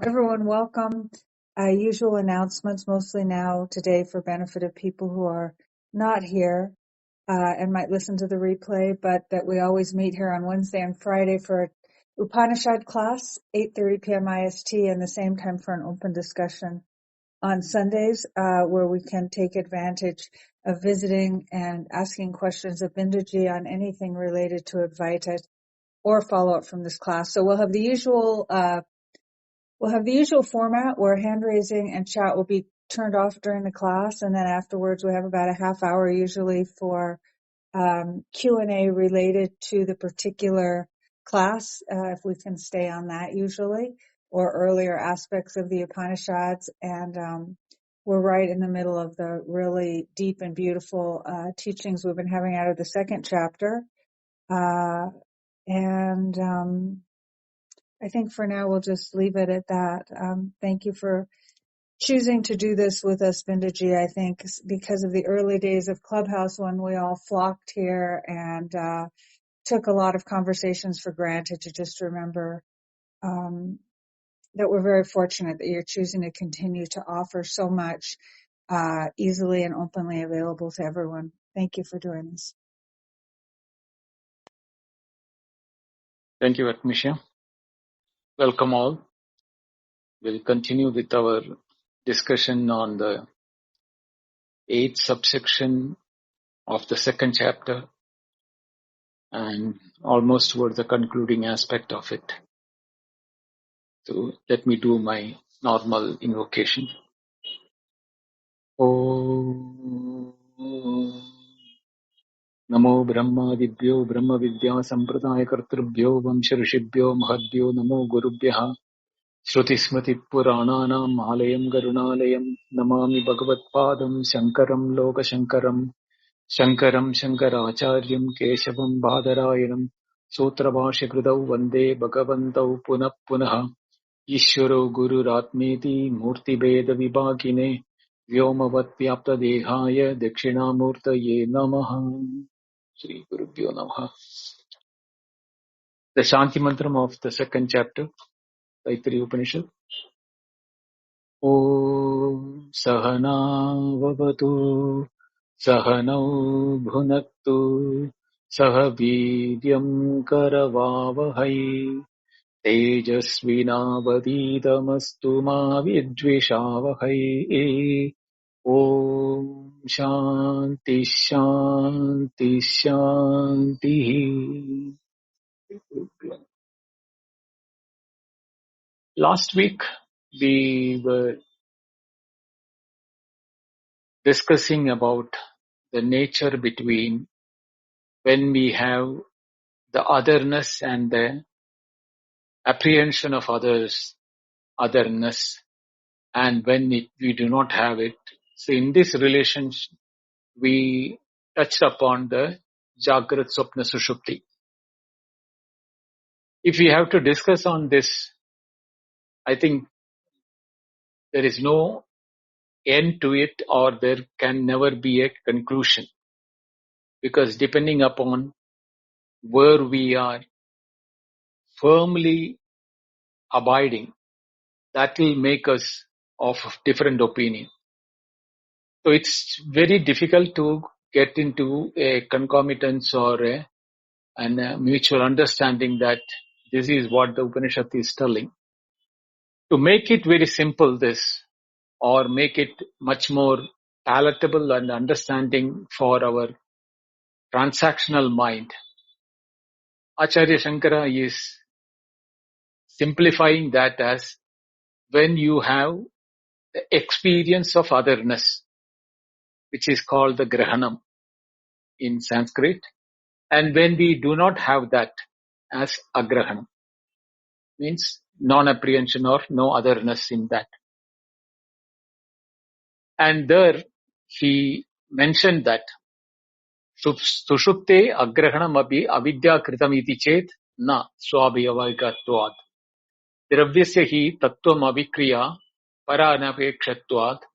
Everyone, welcome. Usual announcements, mostly now today for benefit of people who are not here and might listen to the replay, but that we always meet here on Wednesday and Friday for Upanishad class, 8:30 p.m. IST, and the same time for an open discussion on Sundays, where we can take advantage of visiting and asking questions of Binduji on anything related to Advaita or follow up from this class. So we'll have the usual format where hand raising and chat will be turned off during the class, and then afterwards we have about a half hour usually for Q&A related to the particular class, if we can stay on that usually, or earlier aspects of the Upanishads. And we're right in the middle of the really deep and beautiful teachings we've been having out of the second chapter. I think for now we'll just leave it at that. Thank you for choosing to do this with us, Binduji. I think because of the early days of Clubhouse when we all flocked here and took a lot of conversations for granted, to just remember that we're very fortunate that you're choosing to continue to offer so much easily and openly available to everyone. Thank you for doing this. Thank you, Atmisha. Welcome all. We'll continue with our discussion on the 8th subsection of the second chapter and almost toward the concluding aspect of it. So let me do my normal invocation. Om Namo Brahmadibhyo Brahma Vidya Sampradaya Kartrubhyo Vamsha Rishibhyo Mahadbhyo Namo Gurubhyaha Shruti Smriti Purananam Alayam Garunalayam Namami Bhagavatpadam Shankaram Lokashankaram Shankaram Shankaracharyam Keshavam Badarayanam Sutrabhashya Kridau Vande Bhagavantau Punah Punah Ishvaro Guru Ratmeti Murti Beda Vibhagine Vyomavat Vyapta Dehaya Dakshinamurtaye Namaha. Sri Gurubhyo Namaha. The Shanti Mantram of the second chapter, Taittareeya Upanishad. Om Sahana Vavatu Sahanau Bhunaktu Sahavidyam Karavavahai Tejasvinavadidamastu ma vidvishavahai. Om Shanti Shanti Shanti. Last week we were discussing about the nature between when we have the otherness and the apprehension of otherness, and when we do not have it. So in this relationship, we touched upon the Jagrat Swapna Sushupti. If we have to discuss on this, I think there is no end to it, or there can never be a conclusion, because depending upon where we are firmly abiding, that will make us of different opinion. So it's very difficult to get into a concomitance or a mutual understanding that this is what the Upanishad is telling. To make it very simple, or make it much more palatable and understanding for our transactional mind, Acharya Shankara is simplifying that as when you have the experience of otherness, which is called the Grahanam in Sanskrit, and when we do not have that as Agrahanam, means non-apprehension or no otherness in that. And there he mentioned that Sushupte Agrahanam abhi avidya kritam iti chet na Swabhavikatvaat Dravyasya hi tattvam avikriya paranapekshatvaat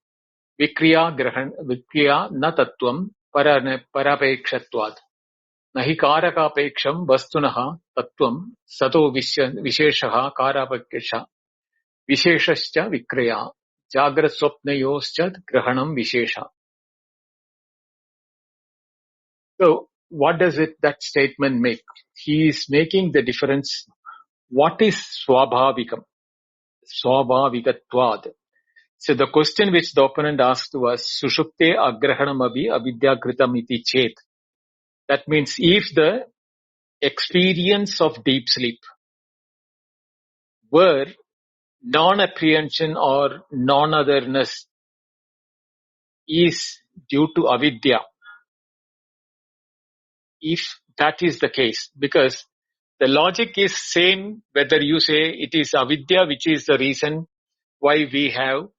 Vikriya na tattvam parapekshatvaat Nahi karakapeksham vastunaha tattvam sato visheshaha karapakeksha. Visheshascha Vikraya. Jagrat Swapnayoscha Grahanam Vishesha. So, what does that statement make? He is making the difference. What is Swabhavikam? Swabhavikatvaat. So the question which the opponent asked was, Sushupte agrahanam abhi avidyakritam iti chet. That means if the experience of deep sleep were non-apprehension or non-otherness is due to avidya, if that is the case, because the logic is same whether you say it is avidya which is the reason why we have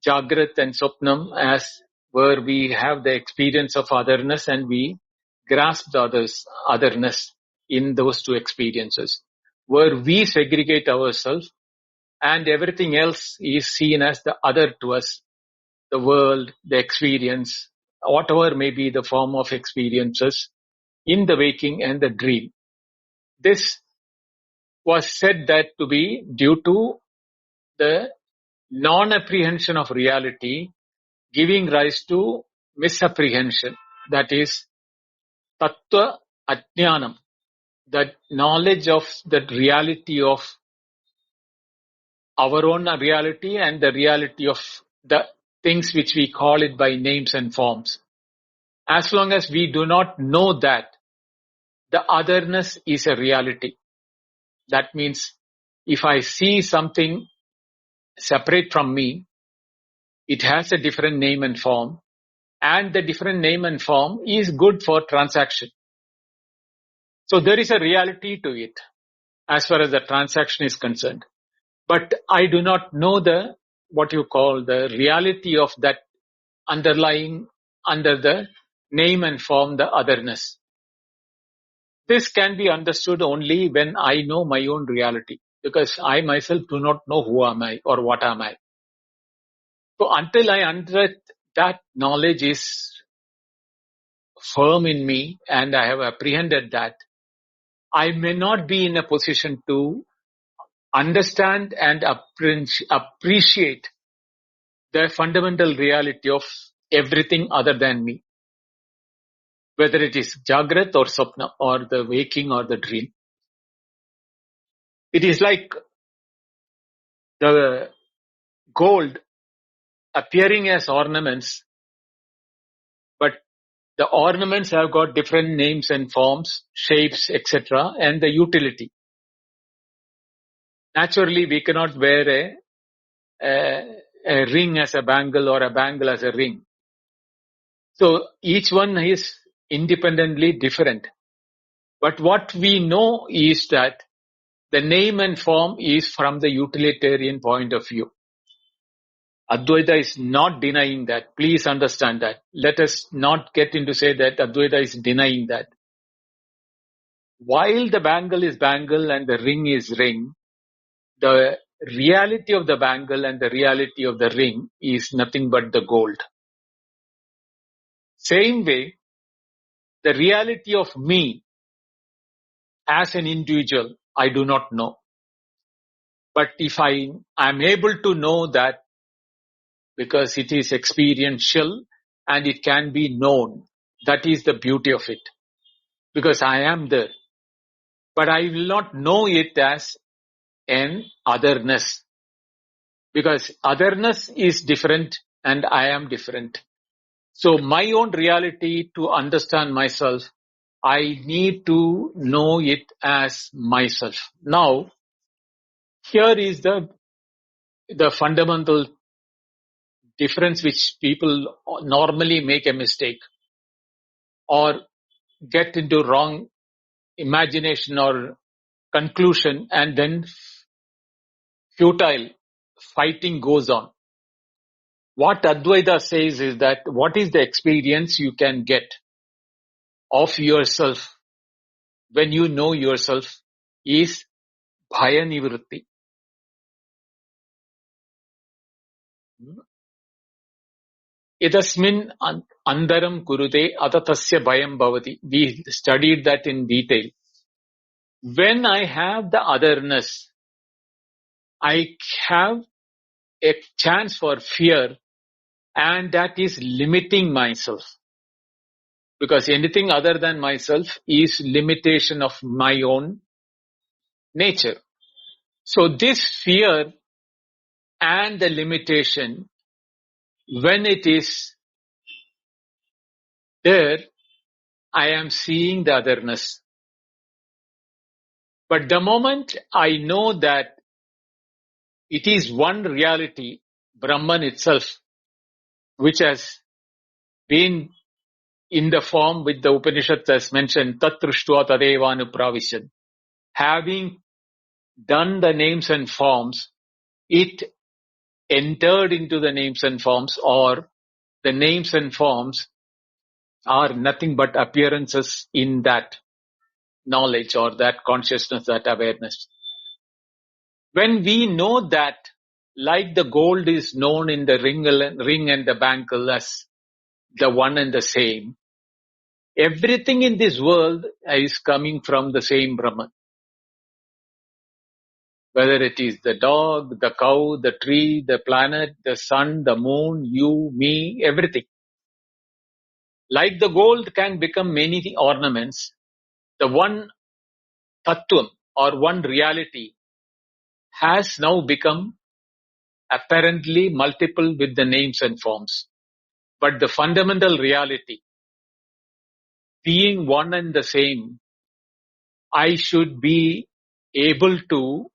Jagrat and Swapnam as where we have the experience of otherness and we grasp the otherness in those two experiences. Where we segregate ourselves and everything else is seen as the other to us, the world, the experience, whatever may be the form of experiences in the waking and the dream. This was said that to be due to the non-apprehension of reality giving rise to misapprehension. That is, tattva ajnanam, that knowledge of that reality of our own reality and the reality of the things which we call it by names and forms. As long as we do not know that, the otherness is a reality. That means if I see something separate from me, it has a different name and form, and the different name and form is good for transaction. So there is a reality to it as far as the transaction is concerned. But I do not know what you call the reality of that underlying under the name and form, the otherness. This can be understood only when I know my own reality, because I myself do not know who am I or what am I. So until that knowledge is firm in me and I have apprehended that, I may not be in a position to understand and appreciate the fundamental reality of everything other than me, whether it is Jagrat or Swapna or the waking or the dream. It is like the gold appearing as ornaments, but the ornaments have got different names and forms, shapes, etc., and the utility. Naturally, we cannot wear a ring as a bangle or a bangle as a ring. So each one is independently different. But what we know is that the name and form is from the utilitarian point of view. Advaita is not denying that. Please understand that. Let us not get into say that Advaita is denying that. While the bangle is bangle and the ring is ring, the reality of the bangle and the reality of the ring is nothing but the gold. Same way, the reality of me as an individual, I do not know. But if I am able to know that because it is experiential and it can be known, that is the beauty of it. Because I am there. But I will not know it as an otherness. Because otherness is different and I am different. So my own reality, to understand myself, I need to know it as myself. Now, here is the fundamental difference which people normally make a mistake or get into wrong imagination or conclusion, and then futile fighting goes on. What Advaita says is that what is the experience you can get of yourself when you know yourself is bhaya nivritti. Idasmin andaram kurute atatasya bhayam bhavati. We studied that in detail. When I have the otherness, I have a chance for fear, and that is limiting myself. Because anything other than myself is limitation of my own nature. So this fear and the limitation, when it is there, I am seeing the otherness. But the moment I know that it is one reality, Brahman itself, which has been in the form with the Upanishad as mentioned, Tatrushtva Tadevanupravishan. Having done the names and forms, it entered into the names and forms, or the names and forms are nothing but appearances in that knowledge or that consciousness, that awareness. When we know that, like the gold is known in the ring and the bangle as the one and the same, everything in this world is coming from the same Brahman. Whether it is the dog, the cow, the tree, the planet, the sun, the moon, you, me, everything. Like the gold can become many ornaments, the one tattvam or one reality has now become apparently multiple with the names and forms. But the fundamental reality, being one and the same, I should be able to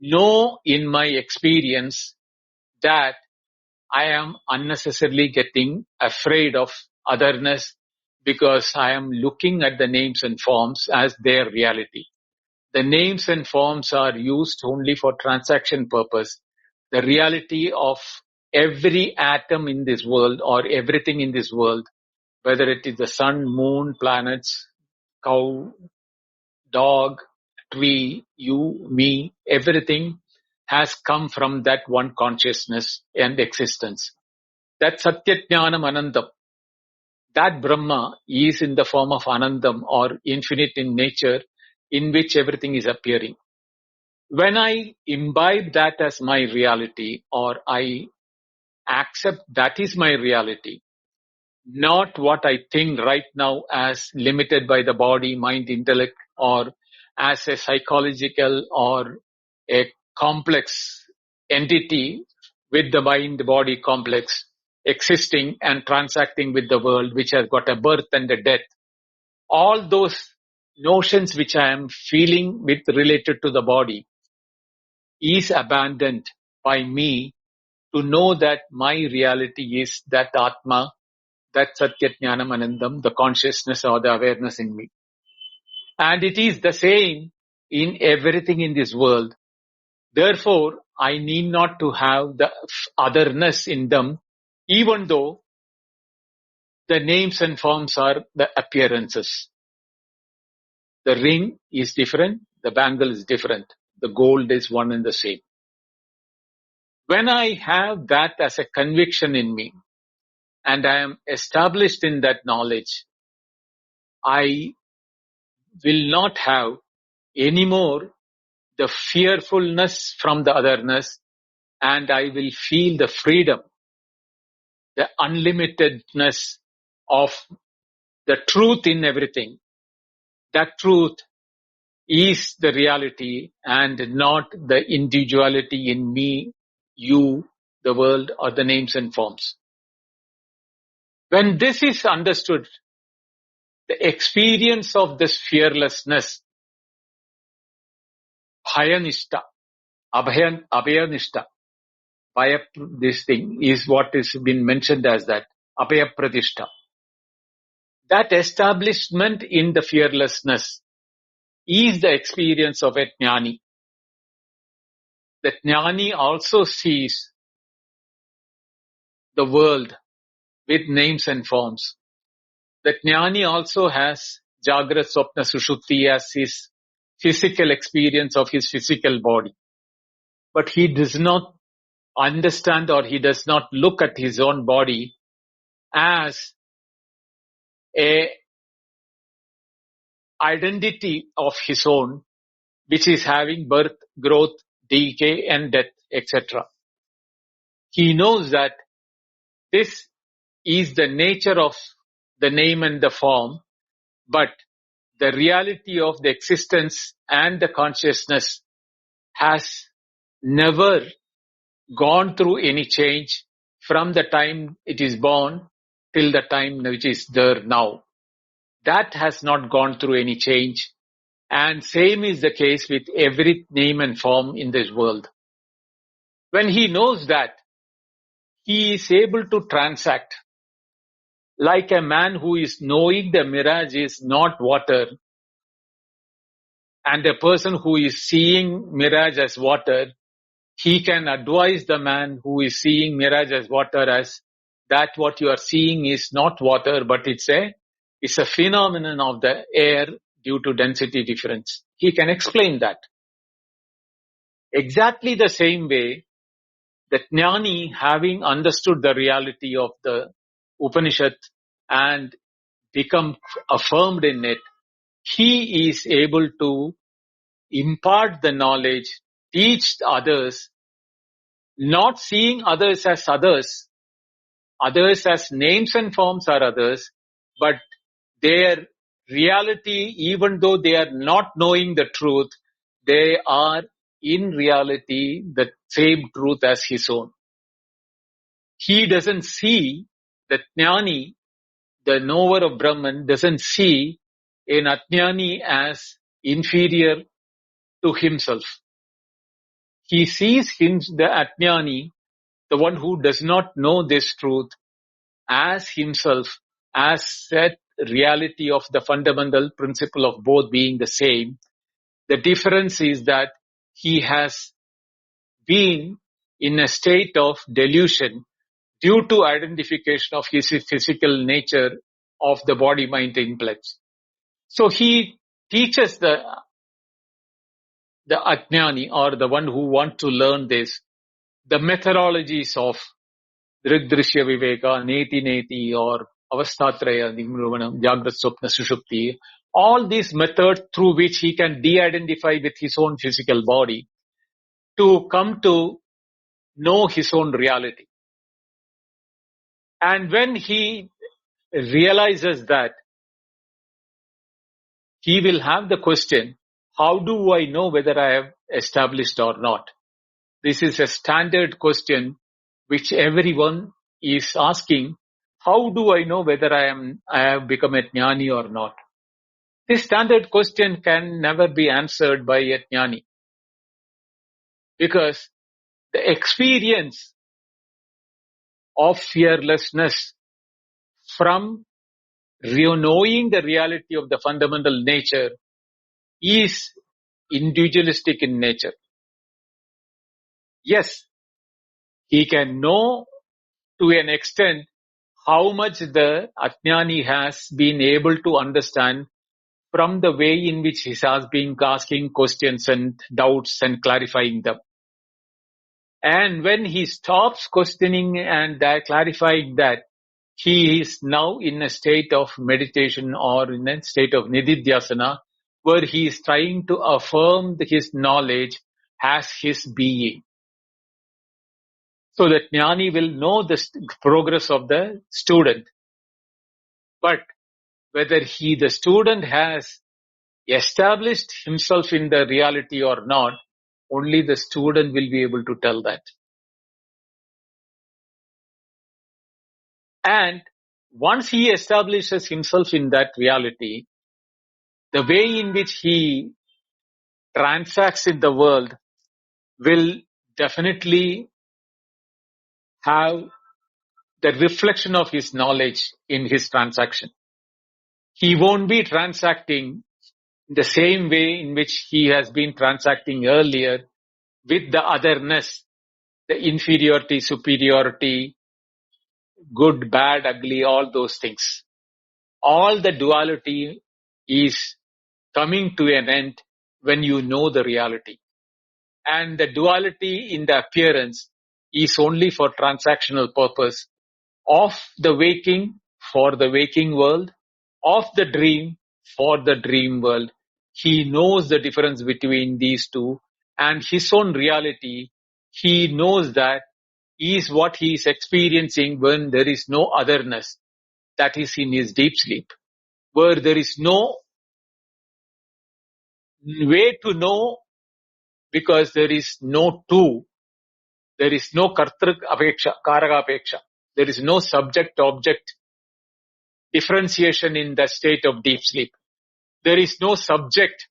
know in my experience that I am unnecessarily getting afraid of otherness because I am looking at the names and forms as their reality. The names and forms are used only for transaction purpose. The reality of every atom in this world or everything in this world, whether it is the sun, moon, planets, cow, dog, tree, you, me, everything has come from that one consciousness and existence. That Satyajnanam Anandam, that Brahma is in the form of Anandam or infinite in nature in which everything is appearing. When I imbibe that as my reality or I accept that is my reality, not what I think right now as limited by the body, mind, intellect, or as a psychological or a complex entity with the mind body complex existing and transacting with the world, which has got a birth and a death. All those notions which I am feeling with related to the body is abandoned by me to know that my reality is that Atma, that Satya Jnanam Anandam, the consciousness or the awareness in me. And it is the same in everything in this world. Therefore, I need not to have the otherness in them, even though the names and forms are the appearances. The ring is different, the bangle is different, the gold is one and the same. When I have that as a conviction in me, and I am established in that knowledge, I will not have anymore the fearfulness from the otherness, and I will feel the freedom, the unlimitedness of the truth in everything. That truth is the reality and not the individuality in me, you, the world, or the names and forms. When this is understood, the experience of this fearlessness, bhayanishta, abhayanishta, this thing is what is been mentioned as that, abhayapratishta. That establishment in the fearlessness is the experience of a jnani. The jnani also sees the world with names and forms. The jnani also has Jagrat, Swapna, Sushuti as his physical experience of his physical body. But he does not understand or he does not look at his own body as a identity of his own, which is having birth, growth, decay and death, etc. He knows that this is the nature of the name and the form, but the reality of the existence and the consciousness has never gone through any change from the time it is born till the time which is there now. That has not gone through any change. And same is the case with every name and form in this world. When he knows that, he is able to transact like a man who is knowing the mirage is not water, and a person who is seeing mirage as water, he can advise the man who is seeing mirage as water as that what you are seeing is not water, but it's a phenomenon of the air due to density difference. He can explain that. Exactly the same way, the Jnani, having understood the reality of the Upanishad and become affirmed in it, he is able to impart the knowledge, teach others, not seeing others as names and forms are others, but their reality, even though they are not knowing the truth, they are in reality the same truth as his own. He doesn't see, the Jnani, the knower of Brahman, doesn't see an Ajnani as inferior to himself. He sees him, the Ajnani, the one who does not know this truth, as himself, as that reality of the fundamental principle of both being the same. The difference is that he has been in a state of delusion due to identification of his physical nature of the body, mind, intellect. So he teaches the Ajnani, or the one who wants to learn this, the methodologies of Drisya Viveka, Neti Neti, or Avasthatraya, Nimruvanam, Jagrat Swapna Sushupti, all these methods through which he can de-identify with his own physical body to come to know his own reality. And when he realizes that, he will have the question, how do I know whether I have established or not? This is a standard question which everyone is asking. How do I know whether I have become a jnani or not? This standard question can never be answered by a jnani, because the experience of fearlessness from knowing the reality of the fundamental nature is individualistic in nature. Yes, he can know to an extent how much the Ajnani has been able to understand from the way in which he has been asking questions and doubts and clarifying them. And when he stops questioning and clarifying that, he is now in a state of meditation or in a state of nididhyasana, where he is trying to affirm his knowledge as his being. So that Jnani will know the progress of the student. But whether the student has established himself in the reality or not, only the student will be able to tell that. And once he establishes himself in that reality, the way in which he transacts in the world will definitely have the reflection of his knowledge in his transaction. He won't be transacting the same way in which he has been transacting earlier, with the otherness, the inferiority, superiority, good, bad, ugly, all those things. All the duality is coming to an end when you know the reality. And the duality in the appearance is only for transactional purpose of the waking for the waking world, of the dream for the dream world. He knows the difference between these two, and his own reality, he knows that is what he is experiencing when there is no otherness, that is in his deep sleep, where there is no way to know because there is no two, there is no kartrik apeksha, karaka apeksha, there is no subject object differentiation in the state of deep sleep. There is no subject,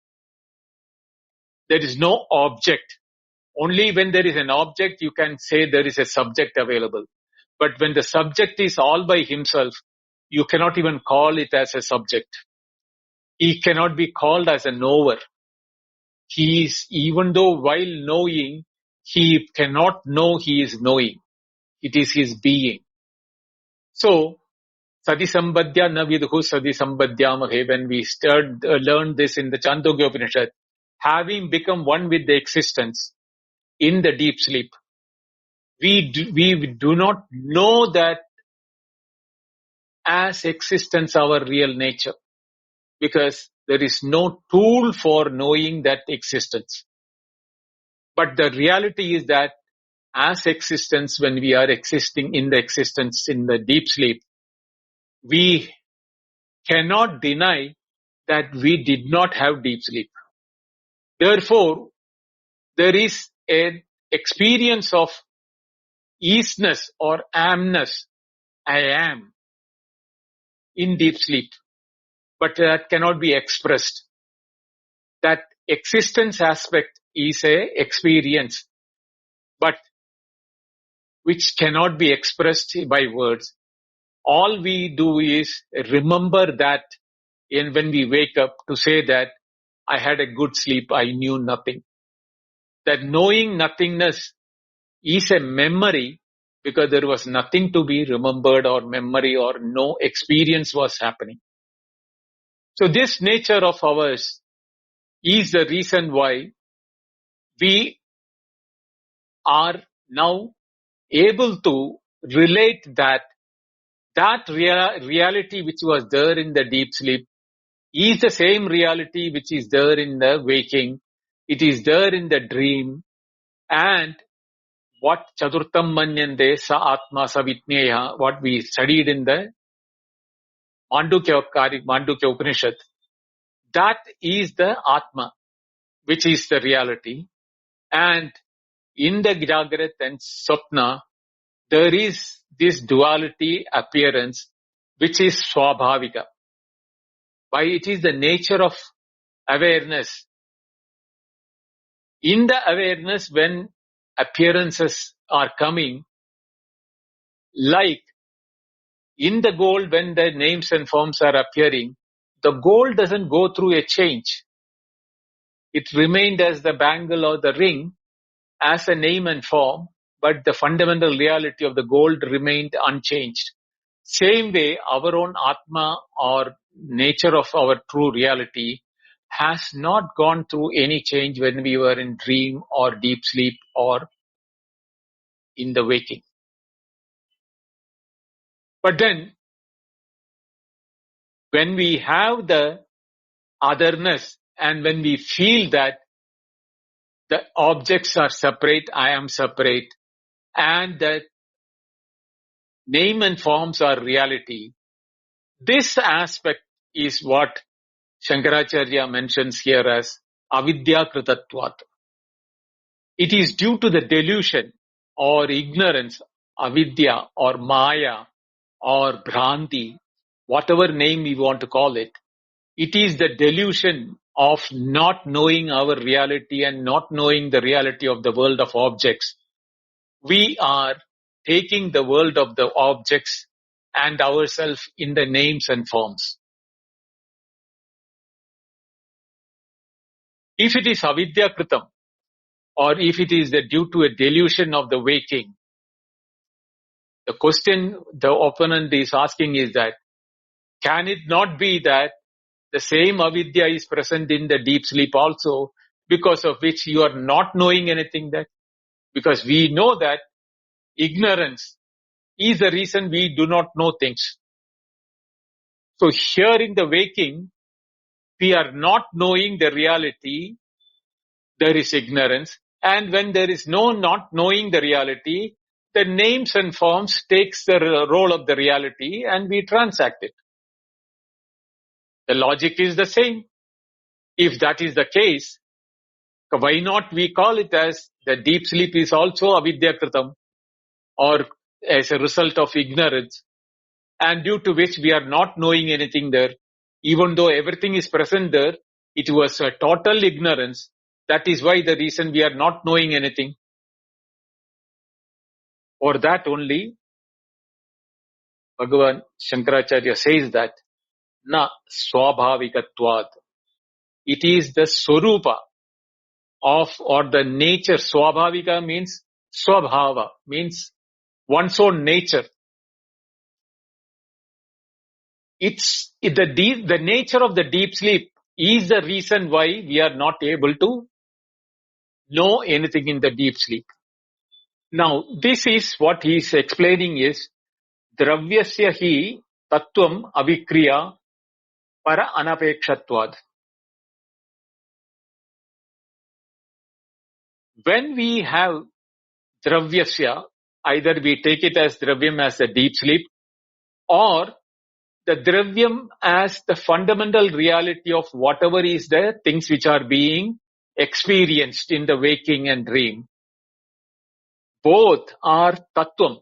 there is no object. Only when there is an object you can say there is a subject available. But when the subject is all by himself, you cannot even call it as a subject. He cannot be called as a knower. He is, even though while knowing, he cannot know he is knowing. It is his being. So, Sati Sambadhya na vidhu Sati Sambadhyamahe, when we learned this in the Chandogya Upanishad, having become one with the existence in the deep sleep, we do not know that as existence our real nature, because there is no tool for knowing that existence. But the reality is that as existence, when we are existing in the existence in the deep sleep, we cannot deny that we did not have deep sleep. Therefore, there is an experience of easiness or amness, I am, in deep sleep, but that cannot be expressed. That existence aspect is a experience, but which cannot be expressed by words. All we do is remember that when we wake up to say that I had a good sleep, I knew nothing. That knowing nothingness is a memory because there was nothing to be remembered or memory or no experience was happening. So this nature of ours is the reason why we are now able to relate that reality which was there in the deep sleep is the same reality which is there in the waking. It is there in the dream. And what Chaturtam Manyante Sa Atma Savitneya, what we studied in the Mandukya Upanishad, that is the Atma, which is the reality. And in the Jagrat and Swapna, there is this duality appearance, which is Swabhavika. Why? It is the nature of awareness. In the awareness, when appearances are coming, like in the gold, when the names and forms are appearing, the gold doesn't go through a change. It remained as the bangle or the ring as a name and form, but the fundamental reality of the gold remained unchanged. Same way, our own Atma or nature of our true reality has not gone through any change when we were in dream or deep sleep or in the waking. But then, when we have the otherness and when we feel that the objects are separate, I am separate, and the name and forms are reality, this aspect is what Shankaracharya mentions here as Avidya-kritatvat. It is due to the delusion or ignorance, avidya or maya or bhranti, whatever name we want to call it. It is the delusion of not knowing our reality and not knowing the reality of the world of objects. We are taking the world of the objects and ourselves in the names and forms. If it is avidya kritam, or if it is due to a delusion of the waking, the question the opponent is asking is that, can it not be that the same avidya is present in the deep sleep also, because of which you are not knowing anything that? Because we know that ignorance is the reason we do not know things. So here in the waking, we are not knowing the reality there is ignorance. And when there is no not knowing the reality, the names and forms takes the role of the reality and we transact it. The logic is the same. If that is the case, why not we call it as the deep sleep is also avidyakritam, or as a result of ignorance, and due to which we are not knowing anything there. Even though everything is present there, it was a total ignorance. That is why the reason we are not knowing anything. For that only, Bhagavan Shankaracharya says that, na Swabhavikatvaat. It is the Swarupa of, or the nature. Swabhavika means Swabhava, means one's own nature. The nature of the deep sleep is the reason why we are not able to know anything in the deep sleep. Now, this is what he is explaining is Dravyasya hi tattvam avikriya para anapekshatvad. When we have Dravyasya, either we take it as Dravyam as the deep sleep, or the Dravyam as the fundamental reality of whatever is the things which are being experienced in the waking and dream. Both are Tattvam.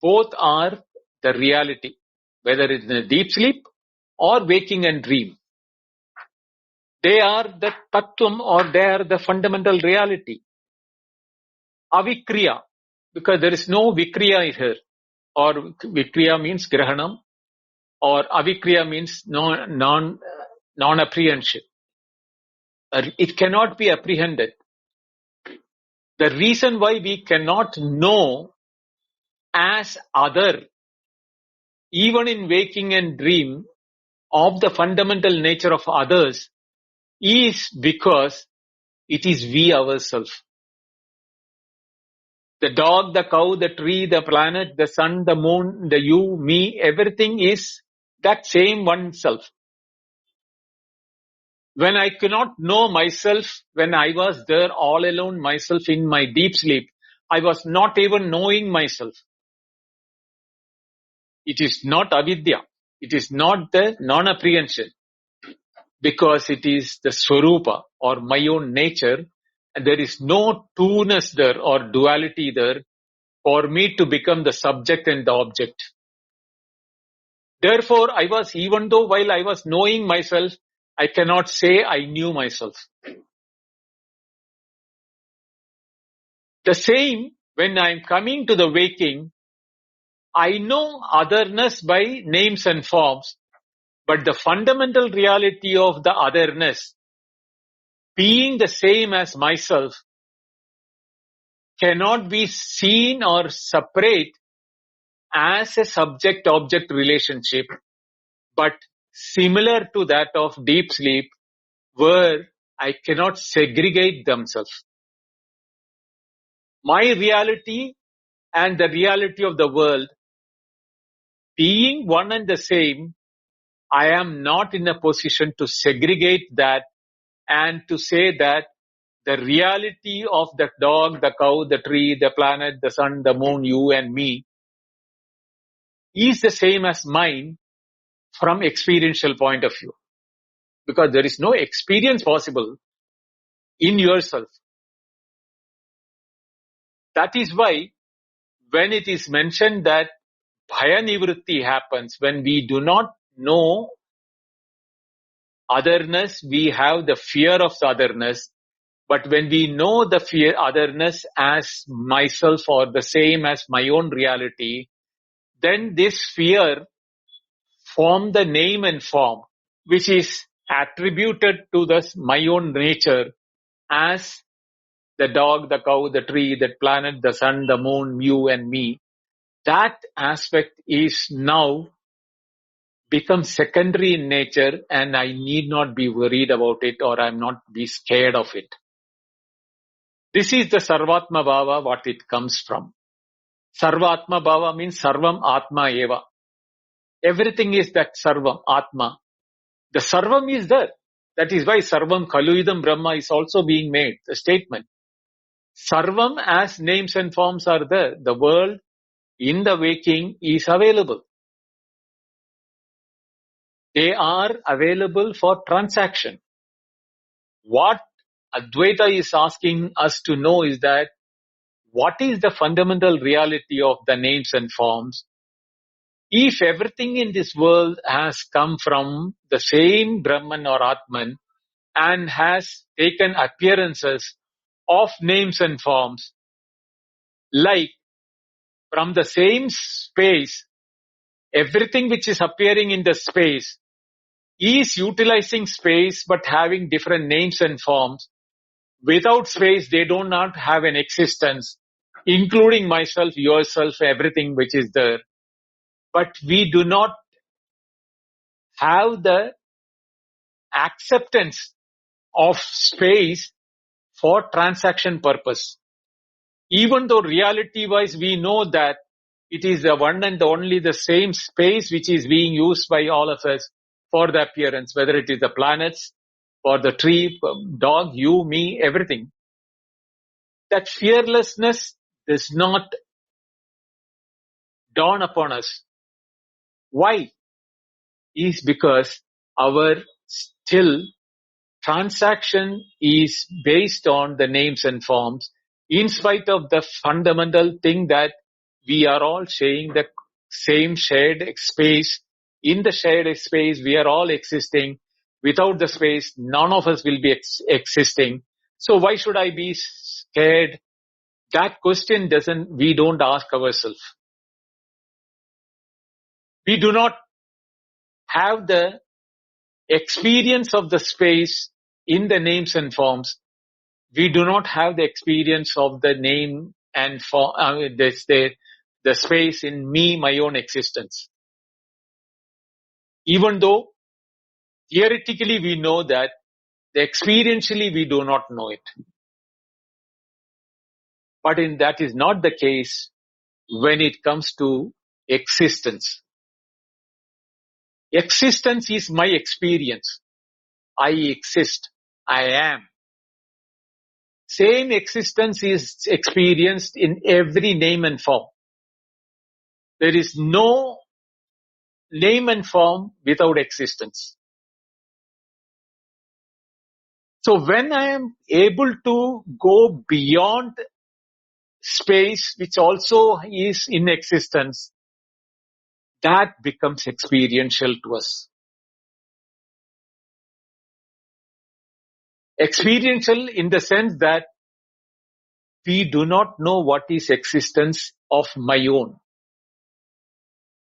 Both are the reality, whether it's in a deep sleep or waking and dream. They are the Tattvam, or they are the fundamental reality. Avikriya, because there is no Vikriya here, or Vikriya means Grahanam, or Avikriya means non-apprehension. It cannot be apprehended. The reason why we cannot know as other, even in waking and dream, of the fundamental nature of others is because it is we ourselves. The dog, the cow, the tree, the planet, the sun, the moon, the you, me, everything is that same one self. When I cannot know myself, when I was there all alone myself in my deep sleep, I was not even knowing myself. It is not avidya. It is not the non-apprehension, because it is the swarupa, or my own nature, and there is no two-ness there or duality there for me to become the subject and the object. Therefore, even though while I was knowing myself, I cannot say I knew myself. The same, when I am coming to the waking, I know otherness by names and forms, but the fundamental reality of the otherness, being the same as myself, cannot be seen or separate as a subject-object relationship, but similar to that of deep sleep, where I cannot segregate themselves. My reality and the reality of the world being one and the same, I am not in a position to segregate that and to say that the reality of the dog, the cow, the tree, the planet, the sun, the moon, you and me is the same as mine from experiential point of view. Because there is no experience possible in yourself. That is why when it is mentioned that bhaya nivritti happens, when we do not know otherness, we have the fear of the otherness. But when we know the fear otherness as myself or the same as my own reality, then this fear form the name and form, which is attributed to my own nature as the dog, the cow, the tree, the planet, the sun, the moon, you and me. That aspect is now become secondary in nature, and I need not be worried about it, or I'm not be scared of it. This is the Sarvatma Bhava, what it comes from. Sarvatma Bhava means Sarvam Atma Eva. Everything is that Sarvam, Atma. The Sarvam is there. That is why Sarvam Kaluidam Brahma is also being made, the statement. Sarvam as names and forms are there. The world in the waking is available. They are available for transaction. What Advaita is asking us to know is that what is the fundamental reality of the names and forms? If everything in this world has come from the same Brahman or Atman and has taken appearances of names and forms, like from the same space, everything which is appearing in the space is utilizing space but having different names and forms. Without space, they do not have an existence, including myself, yourself, everything which is there. But we do not have the acceptance of space for transaction purpose. Even though reality-wise we know that it is the one and only the same space which is being used by all of us for the appearance, whether it is the planets, for the tree, dog, you, me, everything. That fearlessness does not dawn upon us. Why? Is because our still transaction is based on the names and forms, in spite of the fundamental thing that we are all sharing the same shared space. In the shared space, we are all existing. Without the space, none of us will be existing. So why should I be scared? That question we don't ask ourselves. We do not have the experience of the space in the names and forms. We do not have the experience of the name and form, the space in me, my own existence. Even though theoretically we know that, experientially we do not know it. But that is not the case when it comes to existence. Existence is my experience. I exist. I am. Same existence is experienced in every name and form. There is no name and form without existence. So when I am able to go beyond space, which also is in existence, that becomes experiential to us. Experiential in the sense that we do not know what is existence of my own.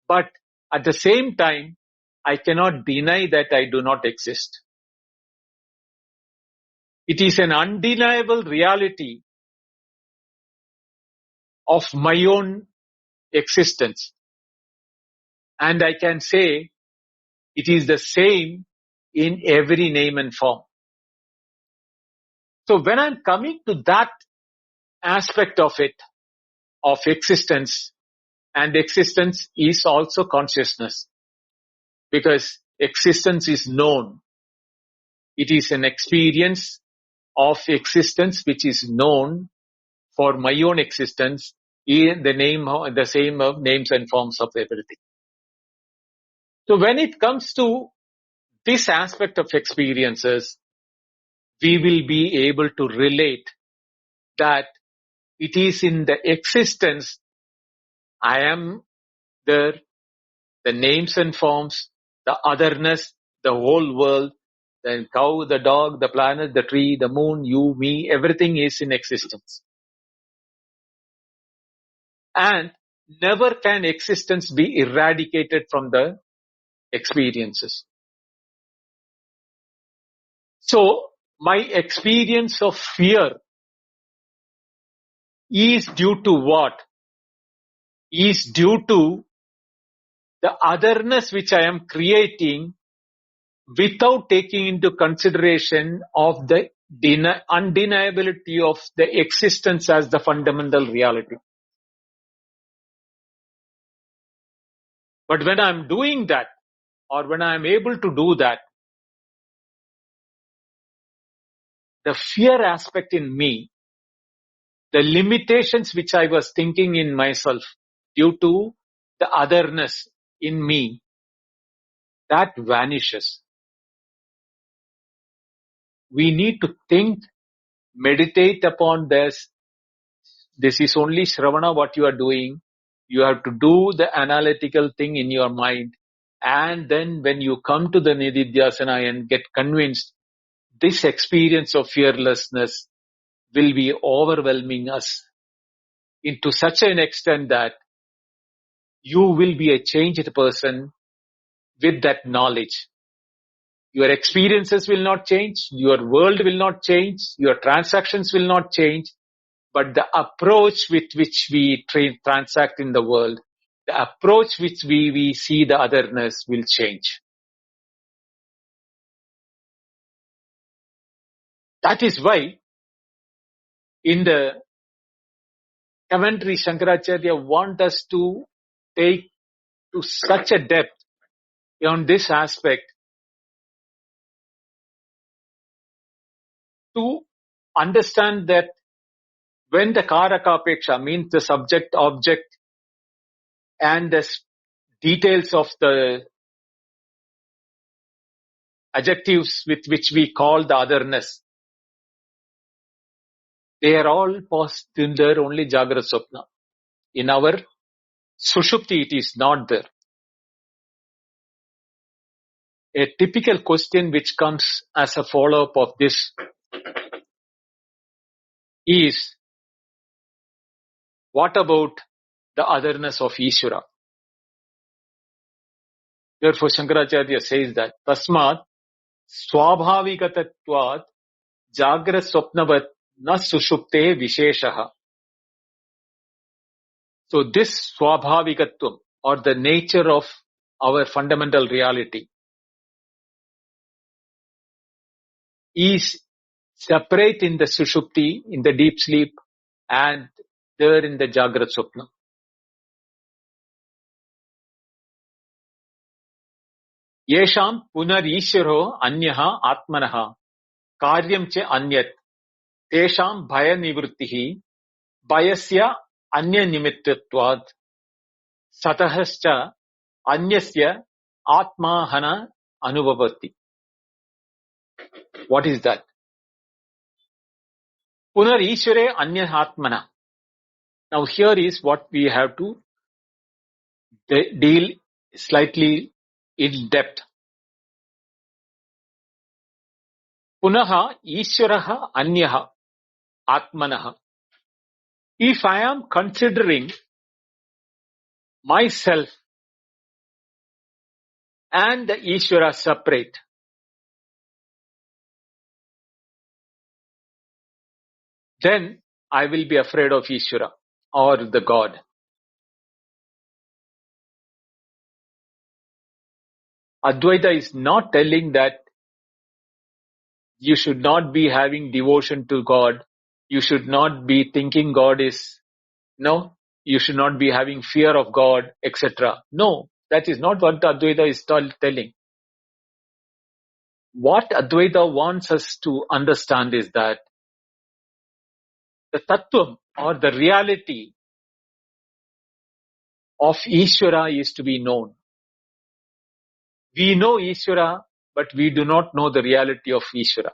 But at the same time, I cannot deny that I do not exist. It is an undeniable reality of my own existence. And I can say it is the same in every name and form. So when I'm coming to that aspect of it, of existence, and existence is also consciousness, because existence is known. It is an experience of existence which is known for my own existence in the same of names and forms of everything. So when it comes to this aspect of experiences, we will be able to relate that it is in the existence I am there, the names and forms, the otherness, the whole world, the cow, the dog, the planet, the tree, the moon, you, me, everything is in existence. And never can existence be eradicated from the experiences. So my experience of fear is due to what? Is due to the otherness which I am creating without taking into consideration of the undeniability of the existence as the fundamental reality. But when I'm doing that, or when I'm able to do that, the fear aspect in me, the limitations which I was thinking in myself due to the otherness in me, that vanishes. We need to think, meditate upon this. This is only Shravana what you are doing. You have to do the analytical thing in your mind. And then when you come to the Nididhyasana and get convinced, this experience of fearlessness will be overwhelming us into such an extent that you will be a changed person with that knowledge. Your experiences will not change, your world will not change, your transactions will not change, but the approach with which we transact in the world, the approach which we see the otherness will change. That is why in the commentary, Shankaracharya wants us to take to such a depth on this aspect to understand that when the Karakapeksha means the subject, object, and the details of the adjectives with which we call the otherness, they are all past in there only Jagrata Swapna. In our Sushupti, it is not there. A typical question which comes as a follow-up of this is, what about the otherness of Ishvara? Therefore, Shankaracharya says that, Tasmat Swabhavikatvaat Jagrata Swapnavat na Sushupte Visheshaha. So this Swabhavikatvam, or the nature of our fundamental reality, is separate in the Sushupti, in the deep sleep, and there in the Jagrata Swapna. Yesham punar ishvaro anyaha atmanaha karyam che anyat tesham bhaya nivrittihi bhayasya anya nimittatvad satahascha anyasya atmahana anubhavati. What is that? Punar ishvare anya atmana. Now here is what we have to deal slightly in depth. Punaha ishvaraha anyaha atmanaha. If I am considering myself and the Ishvara separate, then I will be afraid of Ishvara or the God. Advaita is not telling that you should not be having devotion to God. You should not be thinking God is, no, you should not be having fear of God, etc. No, that is not what Advaita is telling. What Advaita wants us to understand is that the tattvam or the reality of Ishvara is to be known. We know Ishvara, but we do not know the reality of Ishvara.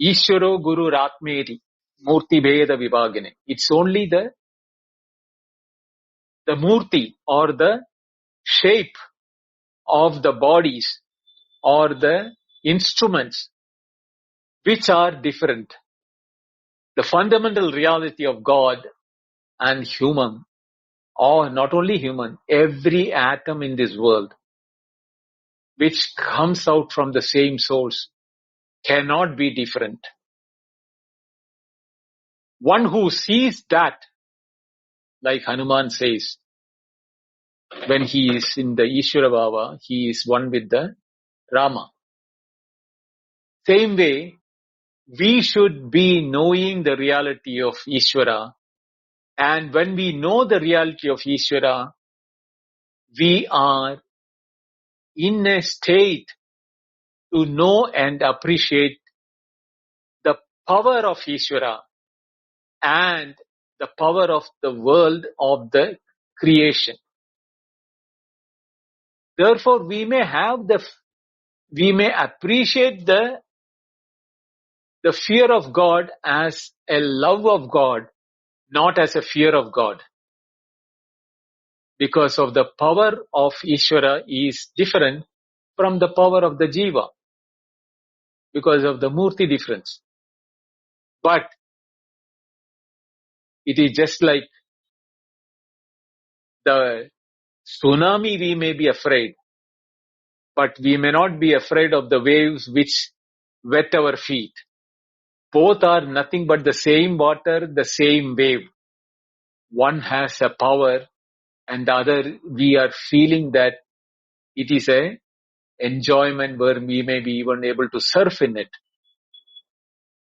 Ishvaro Guru Ratmeri Murti Bheda Vibhagane. It's only the Murti or the shape of the bodies or the instruments which are different. The fundamental reality of God and human, or not only human, every atom in this world which comes out from the same source cannot be different. One who sees that, like Hanuman says, when he is in the Ishvara Bhava, he is one with the Rama. Same way, we should be knowing the reality of Ishvara, and when we know the reality of Ishvara, we are in a state to know and appreciate the power of Ishvara and the power of the world of the creation. Therefore, we may appreciate the fear of God as a love of God, not as a fear of God. Because of the power of Ishvara is different from the power of the Jiva, because of the Murti difference. But it is just like the tsunami, we may be afraid, but we may not be afraid of the waves which wet our feet. Both are nothing but the same water, the same wave. One has a power and the other, we are feeling that it is a enjoyment where we may be even able to surf in it.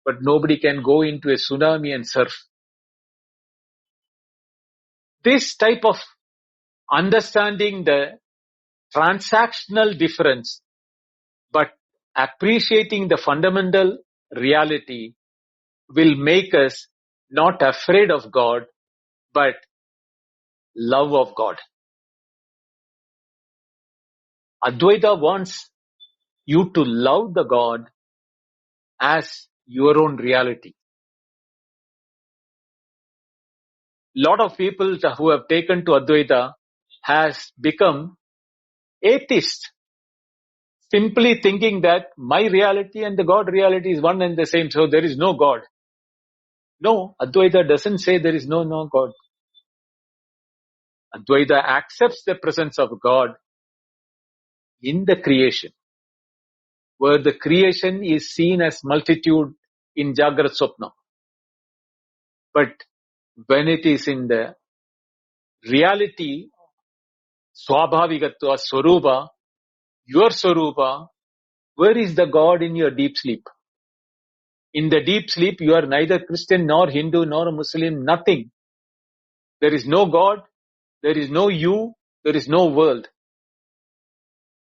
But nobody can go into a tsunami and surf. This type of understanding the transactional difference, but appreciating the fundamental reality will make us not afraid of God, but love of God. Advaita wants you to love the God as your own reality. Lot of people who have taken to Advaita has become atheists, simply thinking that my reality and the God reality is one and the same, so there is no God. No, Advaita doesn't say there is no God. Advaita accepts the presence of God in the creation, where the creation is seen as multitude in Jagrat Swapna. But when it is in the reality, Swabhavikatvaat, Swarupa, your Swarupa, where is the God in your deep sleep? In the deep sleep, you are neither Christian nor Hindu nor Muslim, nothing. There is no God, there is no you, there is no world.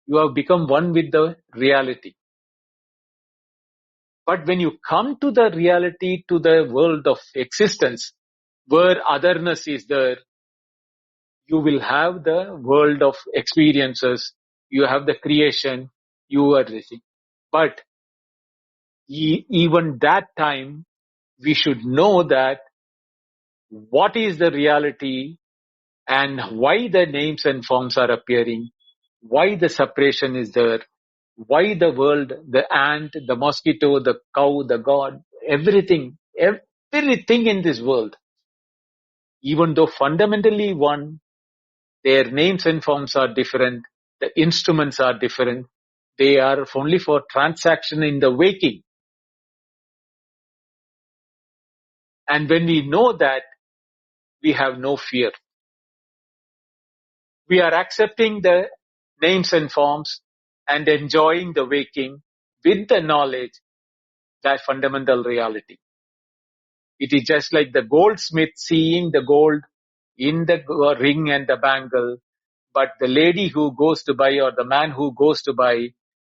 You have become one with the reality. But when you come to the reality, to the world of existence, where otherness is there, you will have the world of experiences, you have the creation, you are receiving. But even that time, we should know that what is the reality and why the names and forms are appearing, why the separation is there, why the world, the ant, the mosquito, the cow, the god, everything in this world, even though fundamentally one, their names and forms are different, the instruments are different, they are only for transaction in the waking. And when we know that, we have no fear. We are accepting the names and forms and enjoying the waking with the knowledge that fundamental reality. It is just like the goldsmith seeing the gold in the ring and the bangle, but the lady who goes to buy or the man who goes to buy,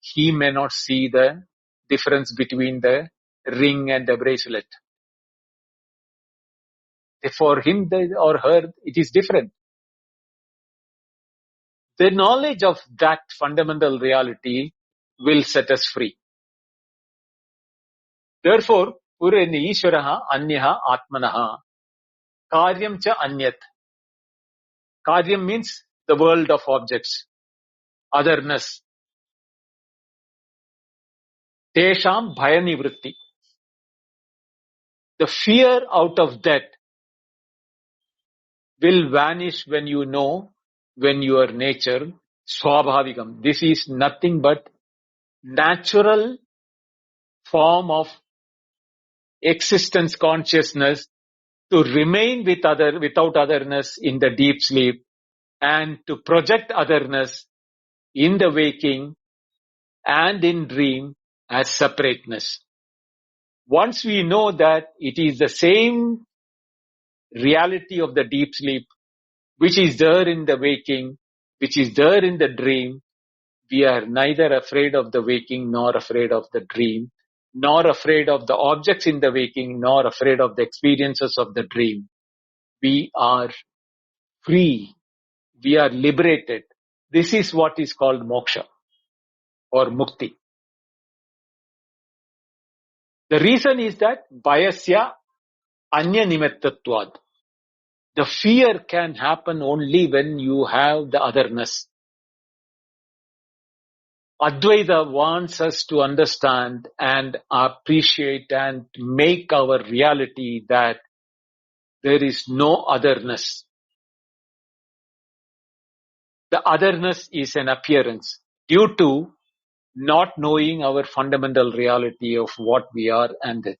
he may not see the difference between the ring and the bracelet. For him or her, it is different. The knowledge of that fundamental reality will set us free. Therefore, Purani Ishvaraha Anyaha Atmanaha Karyam cha Anyat. Karyam means the world of objects, otherness. Tesham Bhayanivritti. The fear out of that will vanish when you know, when your nature, Swabhavikam. This is nothing but natural form of existence consciousness to remain without otherness in the deep sleep and to project otherness in the waking and in dream as separateness. Once we know that it is the same reality of the deep sleep, which is there in the waking, which is there in the dream, we are neither afraid of the waking nor afraid of the dream, nor afraid of the objects in the waking, nor afraid of the experiences of the dream. We are free. We are liberated. This is what is called moksha or mukti. The reason is that bhayasya anya nimittatvad. The fear can happen only when you have the otherness. Advaita wants us to understand and appreciate and make our reality that there is no otherness. The otherness is an appearance due to not knowing our fundamental reality of what we are and that.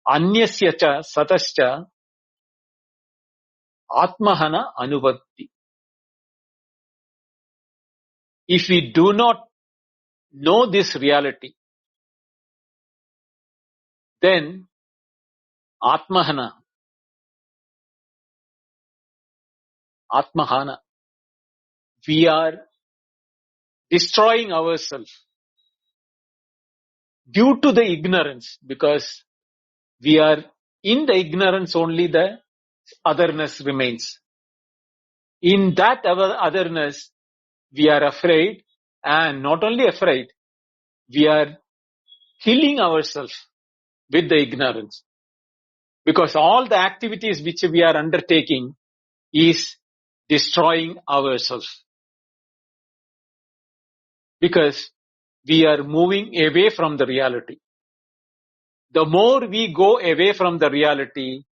Anyasya cha satascha atmahana anuvatti. If we do not know this reality, then atmahana, we are destroying ourselves due to the ignorance, because we are in the ignorance only the otherness remains. In that otherness, we are afraid, and not only afraid, we are killing ourselves with the ignorance. Because all the activities which we are undertaking is destroying ourselves. Because we are moving away from the reality. The more we go away from the reality,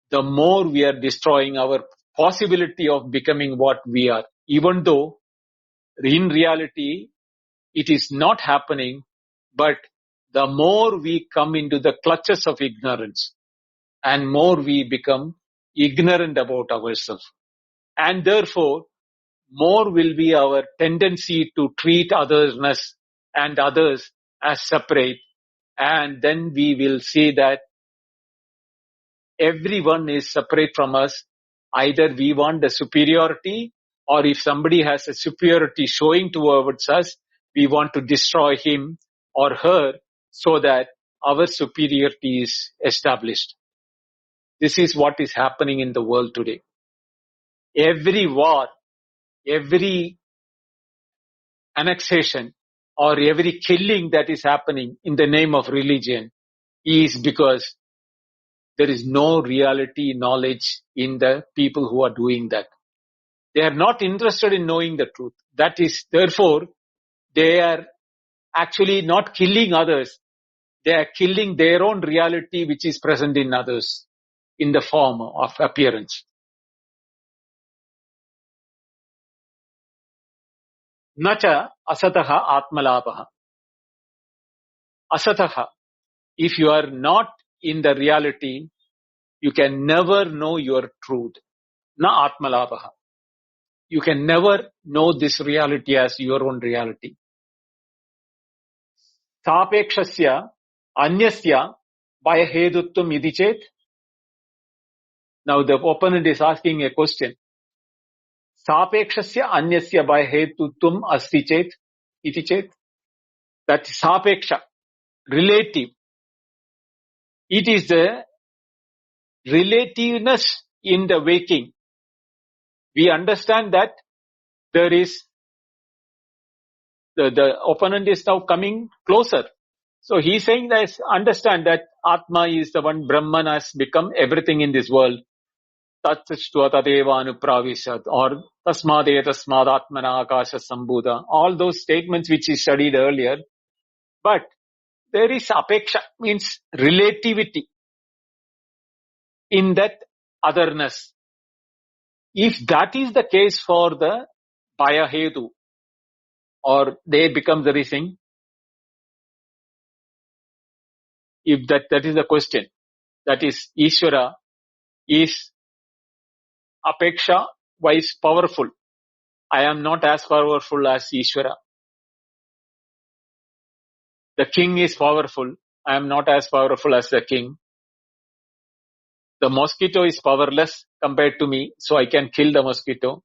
the more we are destroying our possibility of becoming what we are. Even though in reality it is not happening, but the more we come into the clutches of ignorance and more we become ignorant about ourselves. And therefore, more will be our tendency to treat otherness and others as separate. And then we will see that everyone is separate from us. Either we want the superiority, or if somebody has a superiority showing towards us, we want to destroy him or her so that our superiority is established. This is what is happening in the world today. Every war, every annexation, or every killing that is happening in the name of religion is because there is no reality knowledge in the people who are doing that. They are not interested in knowing the truth. That is, therefore, they are actually not killing others. They are killing their own reality which is present in others in the form of appearance. Nacha asataha atmalabha. Asataha. If you are not in the reality, you can never know your truth. Na atmalabha. You can never know this reality as your own reality. Sapekshasya anyasya bhayahedutvam iti chet. Now the opponent is asking a question. Sapekshasya anyasya bhayahedutvam asti chet iti chet. That sapeksha, relative. It is the relativeness in the waking. We understand that there is the opponent is now coming closer. So he's saying that understand that Atma is the one, Brahman has become everything in this world. Tatshtva tadeva anupravishat, or tasmade tasmad atmana akasha sambhuta. All those statements which he studied earlier. But there is apeksha, means relativity in that otherness. If that is the case for the Bhayahetu, or they become the reason, if that is the question, that is Ishvara is apeksha wise powerful. I am not as powerful as Ishvara. The king is powerful. I am not as powerful as the king. The mosquito is powerless compared to me, so I can kill the mosquito.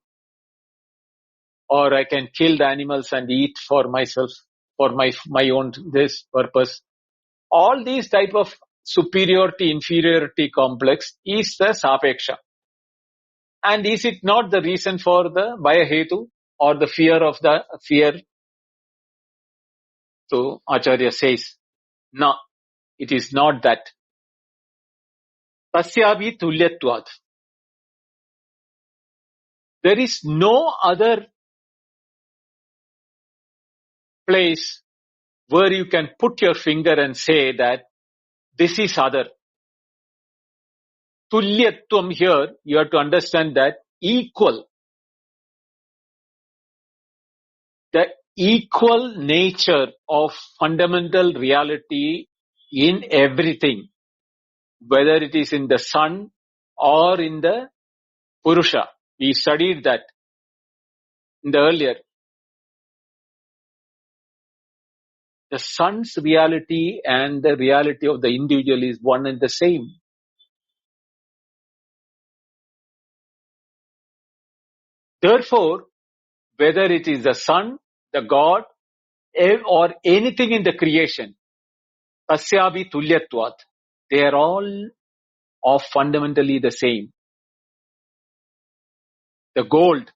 or I can kill the animals and eat for myself, for my own this purpose. All these type of superiority, inferiority complex is the sapeksha. And is it not the reason for the bhayahetu or the fear? So Acharya says, no, it is not that. Tasyavi tulyatvat. There is no other place where you can put your finger and say that this is other. Tulyatvam here, you have to understand that equal. The equal nature of fundamental reality in everything, whether it is in the sun or in the Purusha. We studied that in the earlier. The sun's reality and the reality of the individual is one and the same. Therefore, whether it is the sun, the God, or anything in the creation, tasyabi tulyatvat, they are all of fundamentally the same. The gold,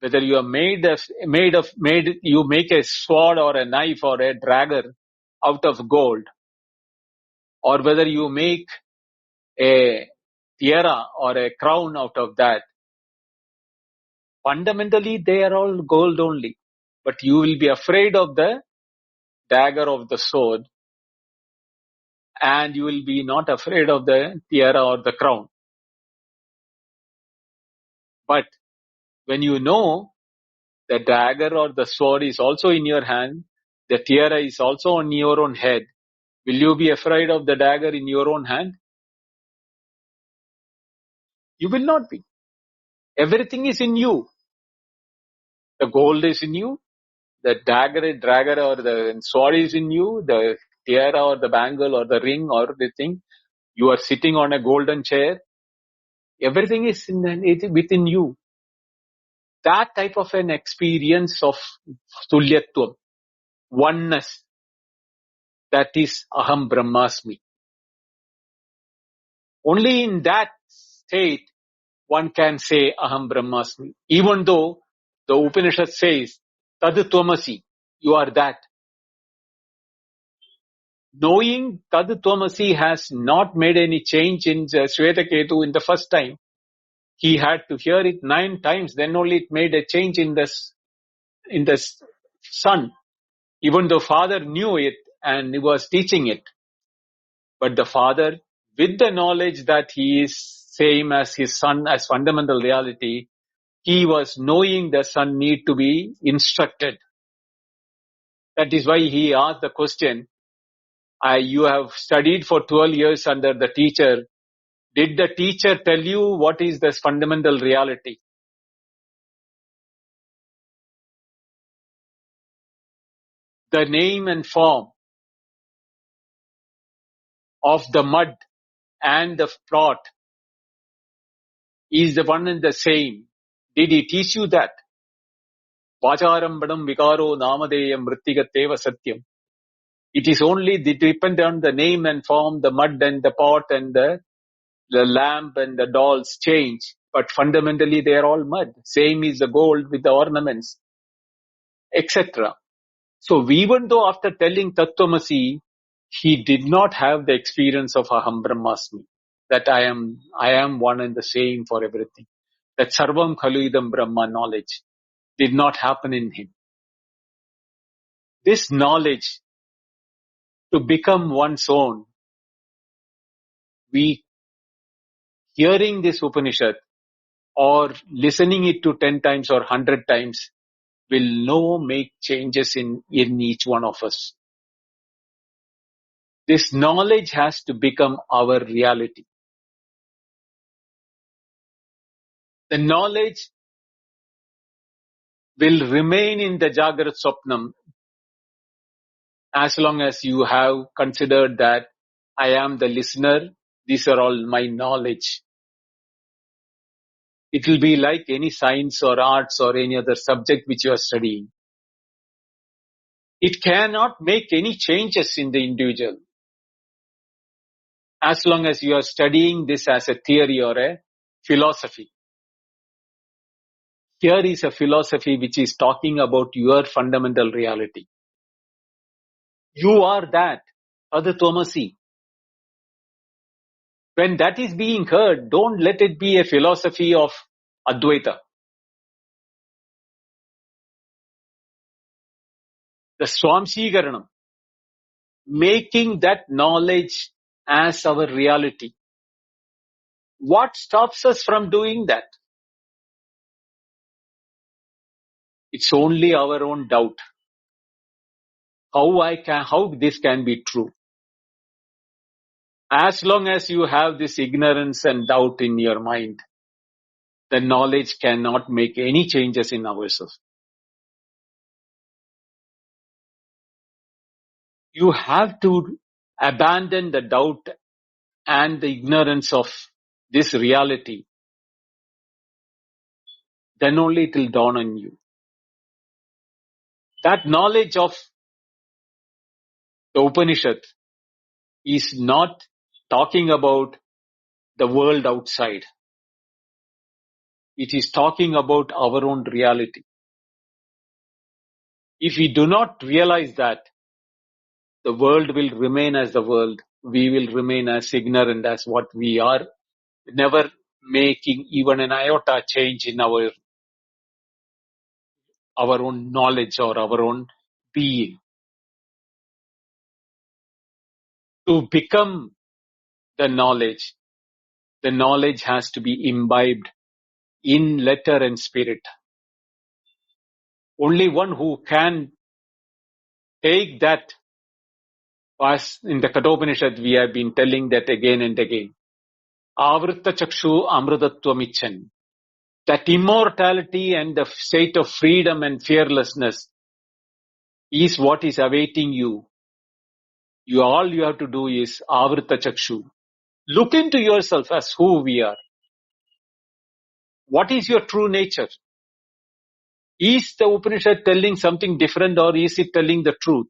whether you are you make a sword or a knife or a dagger out of gold, or whether you make a tiara or a crown out of that, fundamentally they are all gold only. But you will be afraid of the dagger of the sword, and you will be not afraid of the tiara or the crown. But when you know the dagger or the sword is also in your hand, the tiara is also on your own head, will you be afraid of the dagger in your own hand? You will not be. Everything is in you. The gold is in you, the dagger or the sword is in you, the tiara or the bangle or the ring or the thing. You are sitting on a golden chair. Everything is within you. That type of an experience of tulyatvam, oneness, that is aham brahmasmi. Only in that state one can say aham brahmasmi. Even though the Upanishad says tad tvamasi, you are that. Knowing tad tvamasi has not made any change in Swetaketu in the first time. He had to hear it 9 times, then only it made a change in the son. Even though father knew it and he was teaching it. But the father, with the knowledge that he is same as his son as fundamental reality, he was knowing the son need to be instructed. That is why he asked the question, you have studied for 12 years under the teacher. Did the teacher tell you what is this fundamental reality? The name and form of the mud and the pot is the one and the same. Did he teach you that? Vacharambadam vikaro namadeyam mrittigateva satyam. It is only depend on the name and form, the mud and the pot and the lamp and the dolls change. But fundamentally they are all mud. Same is the gold with the ornaments, etc. So even though after telling Tattvamasi, he did not have the experience of Aham Brahmasmi, that I am one and the same for everything. That Sarvam Khaluidam Brahma knowledge did not happen in him. This knowledge to become one's own, we hearing this Upanishad or listening it to 10 times or 100 times will make changes in each one of us. This knowledge has to become our reality. The knowledge will remain in the Jagrat Swapnam as long as you have considered that I am the listener, these are all my knowledge. It will be like any science or arts or any other subject which you are studying. It cannot make any changes in the individual as long as you are studying this as a theory or a philosophy. Here is a philosophy which is talking about your fundamental reality. You are that, Adattvamasi. When that is being heard, don't let it be a philosophy of Advaita. The Swamshigaranam, making that knowledge as our reality. What stops us from doing that? It's only our own doubt. How this can be true? As long as you have this ignorance and doubt in your mind, the knowledge cannot make any changes in ourselves. You have to abandon the doubt and the ignorance of this reality. Then only it will dawn on you. That knowledge of the Upanishad is not talking about the world outside. It is talking about our own reality. If we do not realize that, the world will remain as the world. We will remain as ignorant as what we are, never making even an iota change in our own knowledge or our own being. To become the knowledge has to be imbibed in letter and spirit. Only one who can take that, as in the Kathopanishad we have been telling that again and again. Avritta chakshu amrutattvamichan. That immortality and the state of freedom and fearlessness is what is awaiting you. All you have to do is avritta chakshu. Look into yourself as who we are. What is your true nature? Is the Upanishad telling something different or is it telling the truth?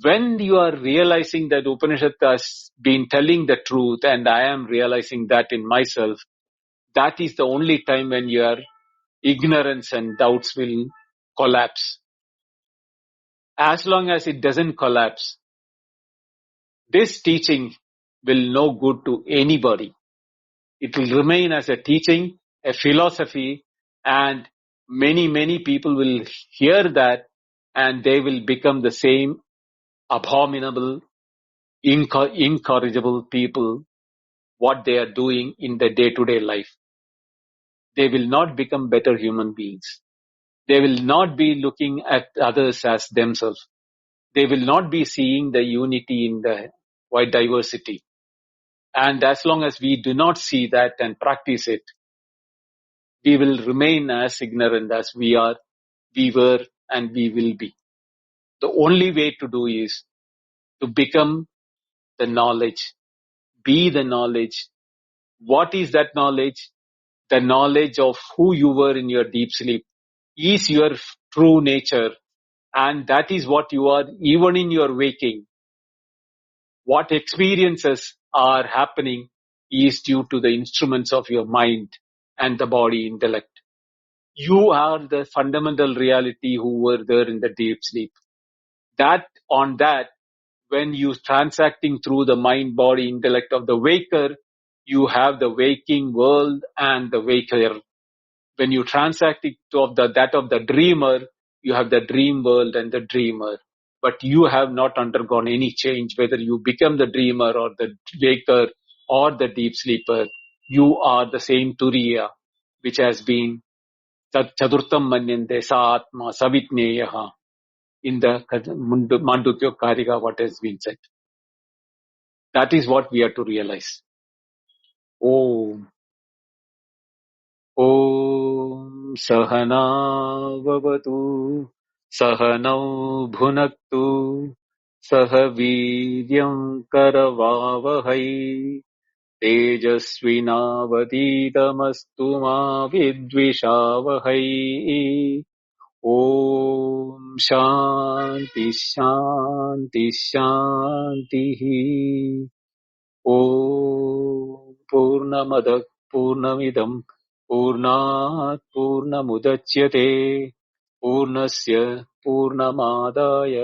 When you are realizing that Upanishad has been telling the truth and I am realizing that in myself, that is the only time when your ignorance and doubts will collapse. As long as it doesn't collapse, this teaching will no good to anybody. It will remain as a teaching, a philosophy, and many people will hear that and they will become the same abominable, incorrigible people, what they are doing in the day-to-day life. They will not become better human beings. They will not be looking at others as themselves. They will not be seeing the unity in the wide diversity. And as long as we do not see that and practice it, we will remain as ignorant as we were, and we will be. The only way to do is to become the knowledge, be the knowledge. What is that knowledge? The knowledge of who you were in your deep sleep is your true nature, and that is what you are even in your waking. What experiences are happening is due to the instruments of your mind and the body intellect. You are the fundamental reality who were there in the deep sleep. When you transacting through the mind, body, intellect of the waker, you have the waking world and the waker. When you transact it of that of the dreamer, you have the dream world and the dreamer. But you have not undergone any change, whether you become the dreamer or the waker or the deep sleeper. You are the same Turiya, which has been Chadurtam Manyante Sa Atma Savitneyaha in the Mandukya Karika, what has been said. That is what we have to realize. Om. Om Sahana Vavatu Sahanau Bhunaktu Sahaviryam Karavavahai तेजस्विनावतीतमस्तु मा विद्विषावहै ॐ शान्ति शान्ति शान्तिः ॐ पूर्णमदः पूर्णमिदं पूर्णात् पूर्णमुदच्यते पूर्णस्य पूर्णमादाय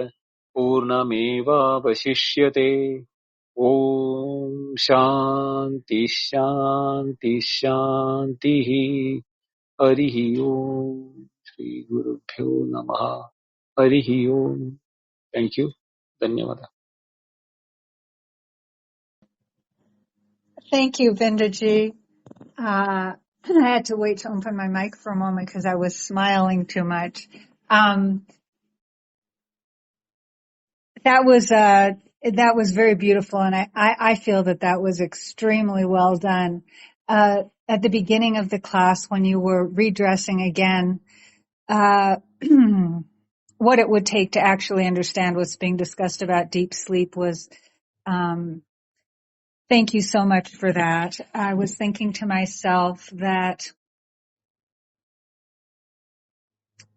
पूर्णमेवावशिष्यते ॐ शान्ति शान्ति शान्तिः हरिः ओम् श्रीगुरुभ्यो नमः हरिः ओम् थैंक यू धन्यवाद Thank you, Vindaji. I had to wait to open my mic for a moment because I was smiling too much. Um, that was very beautiful, and I feel that was extremely well done. At the beginning of the class, when you were redressing again, uh, what it would take to actually understand what's being discussed about deep sleep was, thank you so much for that. I was thinking to myself that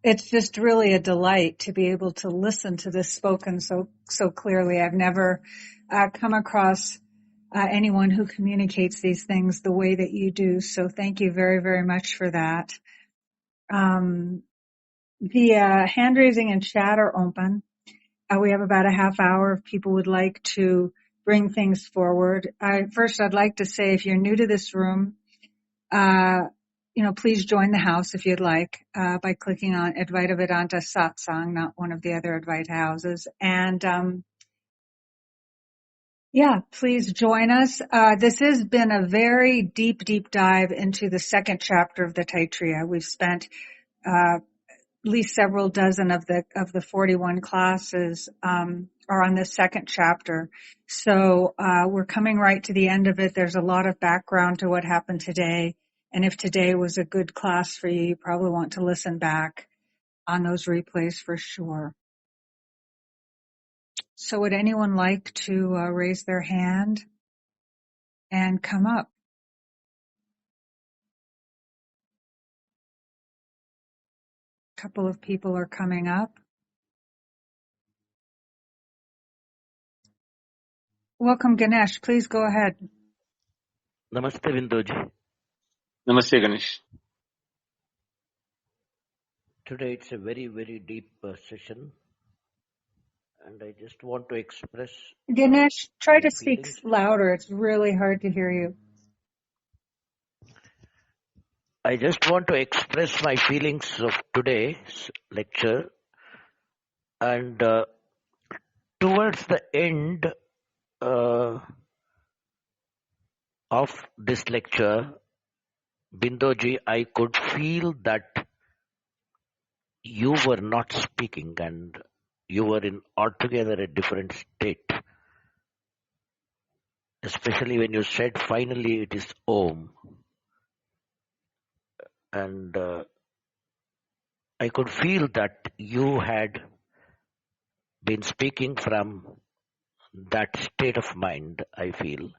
it's just really a delight to be able to listen to this spoken so clearly. I've never come across anyone who communicates these things the way that you do. So thank you very, very much for that. The hand raising and chat are open. We have about a half hour if people would like to bring things forward. First, I'd like to say if you're new to this room, please join the house if you'd like, by clicking on Advaita Vedanta Satsang, not one of the other Advaita houses. And, please join us. This has been a very deep dive into the second chapter of the Taittareeya. We've spent, at least several dozen of the 41 classes, are on this second chapter. So, we're coming right to the end of it. There's a lot of background to what happened today. And if today was a good class for you, you probably want to listen back on those replays for sure. So would anyone like to raise their hand and come up? A couple of people are coming up. Welcome, Ganesh. Please go ahead. Namaste, Vindoji. namaste Ganesh Today it's a very, very deep session, and I just want to express Ganesh, try my to speak feelings. louder. It's really hard to hear you. I just want to express my feelings of today's lecture, and towards the end of this lecture, Bindoji, I could feel that you were not speaking and you were in altogether a different state. Especially when you said finally it is Om. And I could feel that you had been speaking from that state of mind, I feel.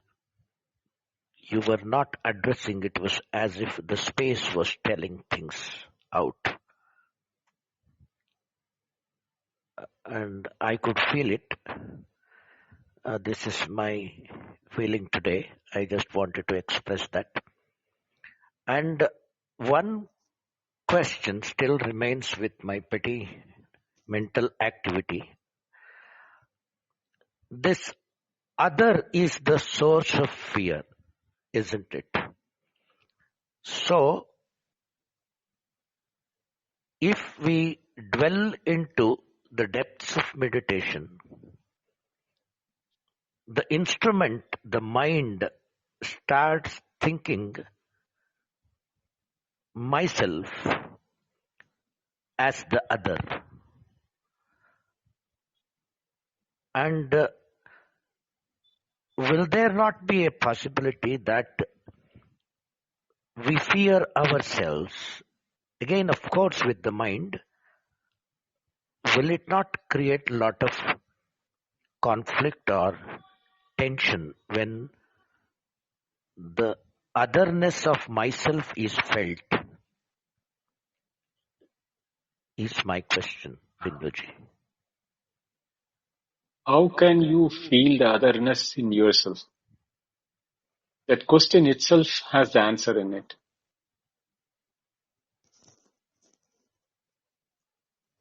You were not addressing, it was as if the space was telling things out. And I could feel it. This is my feeling today. I just wanted to express that. And one question still remains with my petty mental activity. This other is the source of fear, isn't it? So, if we dwell into the depths of meditation, the instrument, the mind, starts thinking myself as the other. And will there not be a possibility that we fear ourselves? Again, of course, with the mind, will it not create a lot of conflict or tension when the otherness of myself is felt, is my question, Binduji. How can you feel the otherness in yourself? That question itself has the answer in it.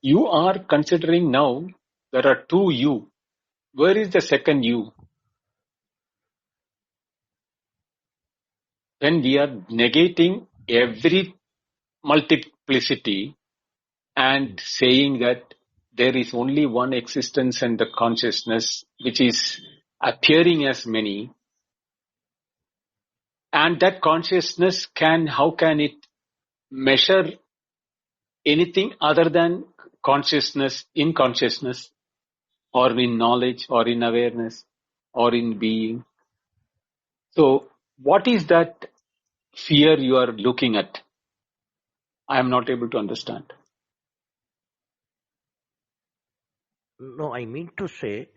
You are considering now there are two you. Where is the second you? When we are negating every multiplicity and saying that there is only one existence and the consciousness which is appearing as many, and that consciousness how can it measure anything other than consciousness, in consciousness, or in knowledge, or in awareness, or in being? So, what is that fear you are looking at? I am not able to understand. No, I mean to say,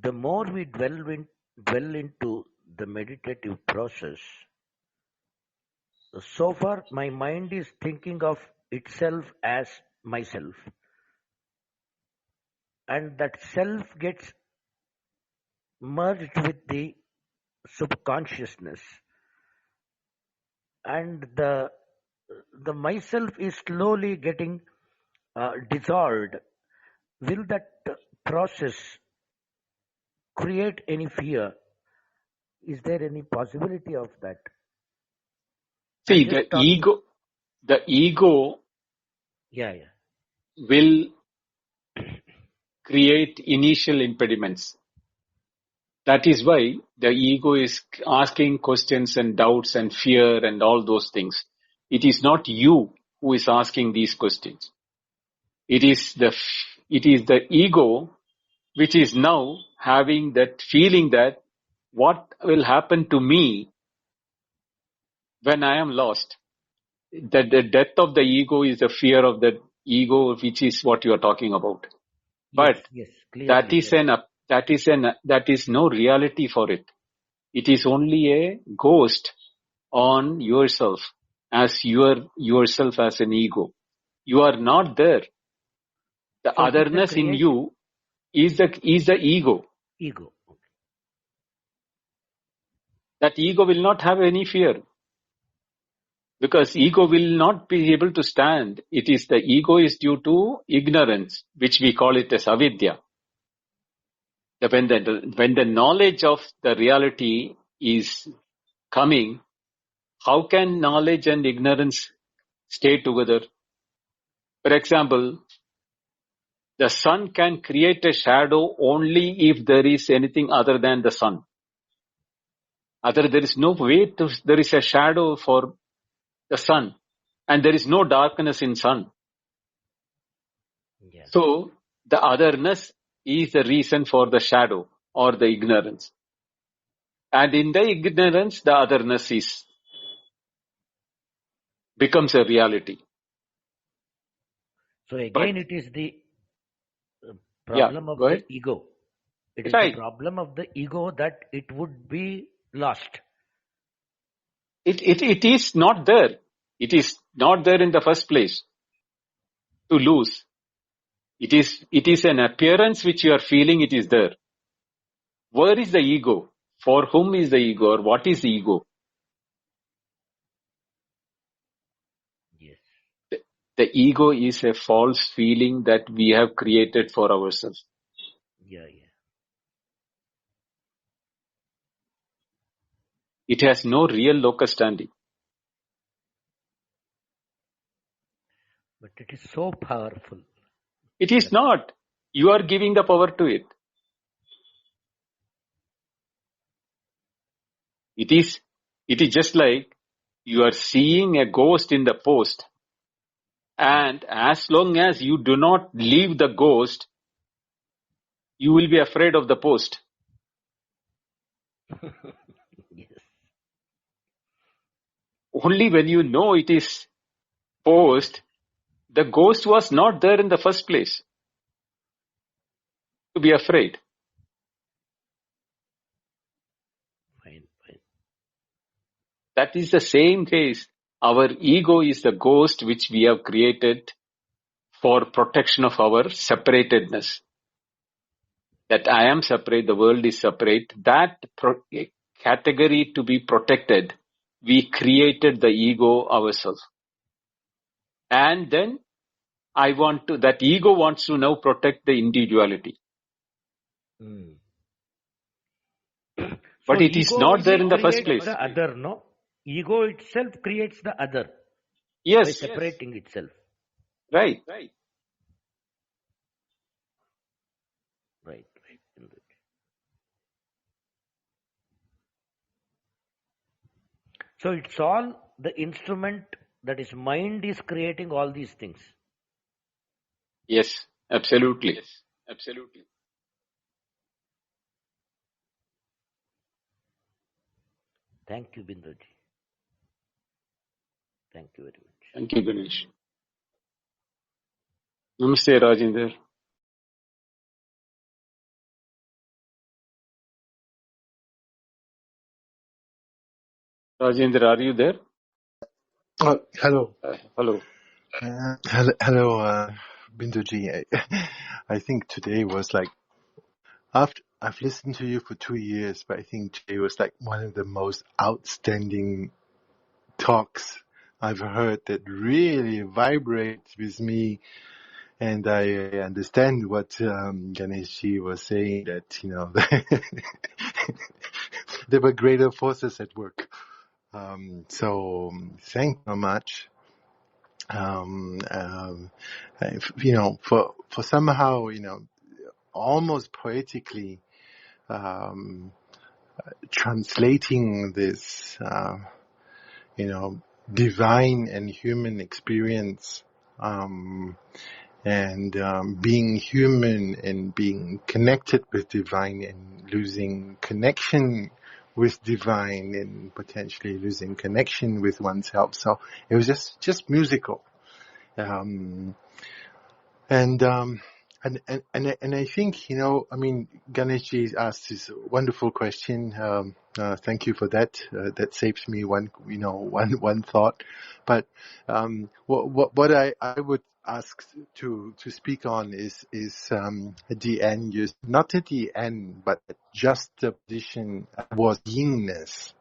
the more we dwell into the meditative process, so far my mind is thinking of itself as myself. And that self gets merged with the subconsciousness. And the myself is slowly getting dissolved. Will that process create any fear? Is there any possibility of that? See, I'm just talking. the ego Yeah. will create initial impediments. That is why the ego is asking questions and doubts and fear and all those things. It is not you who is asking these questions. It is the ego which is now having that feeling that what will happen to me when I am lost. That the death of the ego is the fear of the ego, which is what you are talking about. But Yes, that clearly. is Yes. that is no reality for it. It is only a ghost on yourself as yourself as an ego. You are not there. The So it is a otherness in creation. you is the ego. Ego. That ego will not have any fear because ego will not be able to stand. It is the ego is due to ignorance, which we call it as avidya. When the knowledge of the reality is coming, how can knowledge and ignorance stay together? For example, the sun can create a shadow only if there is anything other than the sun. There is no way there is a shadow for the sun, and there is no darkness in sun. Yeah. So the otherness is the reason for the shadow or the ignorance. And in the ignorance, the otherness becomes a reality. So But again, it is the yeah, problem of go the ahead. ego. It is the Right. problem of the ego that it would be lost. It is not there. It is not there in the first place to lose. It is an appearance which you are feeling it is there. Where is the ego? For whom is the ego or what is the ego? Yes. The ego is a false feeling that we have created for ourselves. Yeah. It has no real locus standing. But it is so powerful. It is not. You are giving the power to it. It is just like you are seeing a ghost in the post, and as long as you do not leave the ghost, you will be afraid of the post. Yes. Only when you know it is post, the ghost was not there in the first place to be afraid. Fine. That is the same case. Our ego is the ghost which we have created for protection of our separatedness. That I am separate, the world is separate. That category to be protected, we created the ego ourselves. And then that ego wants to now protect the individuality. But it is not there in the first place. The other, no? Ego itself creates the other. Yes. By separating itself. Right. Right. So it's all the instrument, that is mind, is creating all these things. Yes, absolutely. Thank you, Binduji. Thank you very much. Thank you, Ganesh. Namaste, Rajendra. Rajendra, are you there? Hello. Hello. Hello, Binduji. I think today was like, after I've listened to you for 2 years, but I think today was like one of the most outstanding talks I've heard that really vibrates with me. And I understand what Ganeshji was saying, that, there were greater forces at work. So thank you so much. For somehow, almost poetically, translating this, divine and human experience, and being human and being connected with divine and losing connection with divine and potentially losing connection with oneself. So it was just musical. And I think, Ganeshji asked this wonderful question. Thank you for that. That saves me one thought. But what I would ask to speak on is at the end, not at the end, but just the position was beingness.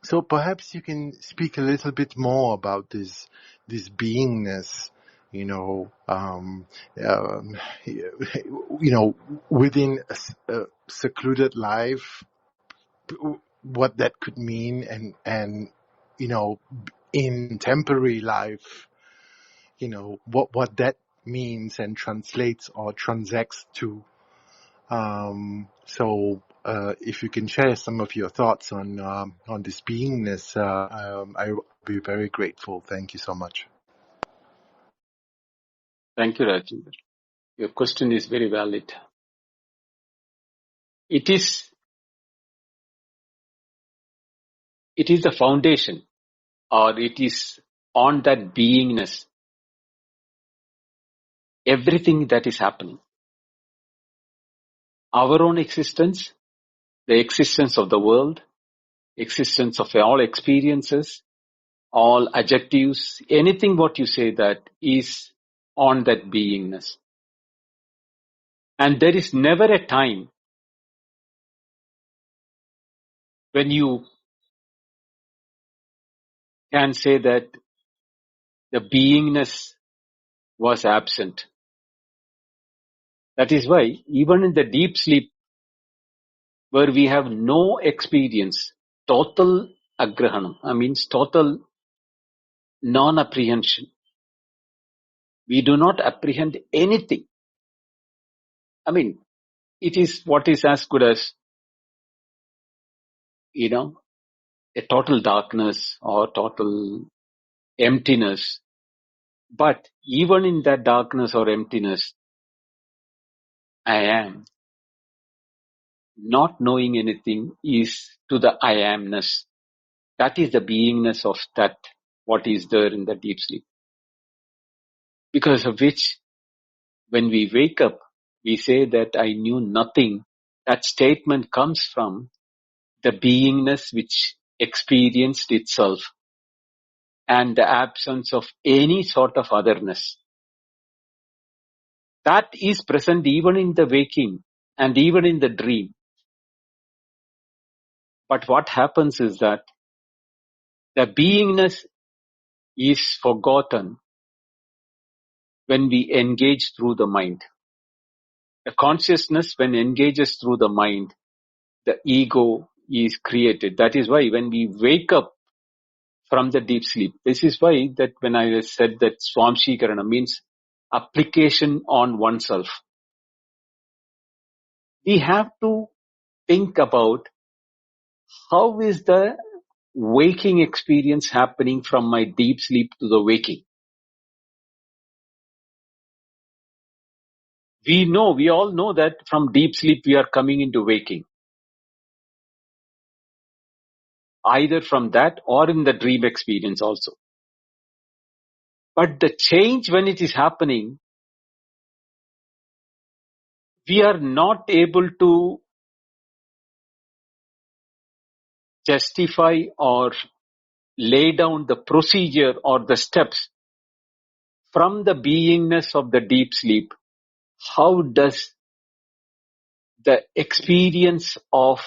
So perhaps you can speak a little bit more about this beingness, within a secluded life, what that could mean, and in temporary life, what that means and translates or transacts to. So if you can share some of your thoughts on this beingness, I will be very grateful. Thank you so much. Thank you, Rajendra. Your question is very valid. It is the foundation, or it is on that beingness, everything that is happening. Our own existence, the existence of the world, existence of all experiences, all adjectives, anything what you say that is on that beingness. And there is never a time when you can say that the beingness was absent. That is why even in the deep sleep, where we have no experience, total agrahanam, means total non-apprehension. We do not apprehend anything. It is what is as good as, a total darkness or total emptiness. But even in that darkness or emptiness, I am. Not knowing anything is to the I amness. That is the beingness of that, what is there in the deep sleep. Because of which, when we wake up, we say that I knew nothing. That statement comes from the beingness which experienced itself and the absence of any sort of otherness. That is present even in the waking and even in the dream. But what happens is that the beingness is forgotten when we engage through the mind. The consciousness, when engages through the mind, the ego is created. That is why when we wake up from the deep sleep, this is why that when I said that Swamshikarana means application on oneself, we have to think about how is the waking experience happening from my deep sleep to the waking. We all know that from deep sleep we are coming into waking. Either from that or in the dream experience also. But the change when it is happening, we are not able to justify or lay down the procedure or the steps from the beingness of the deep sleep. How does the experience of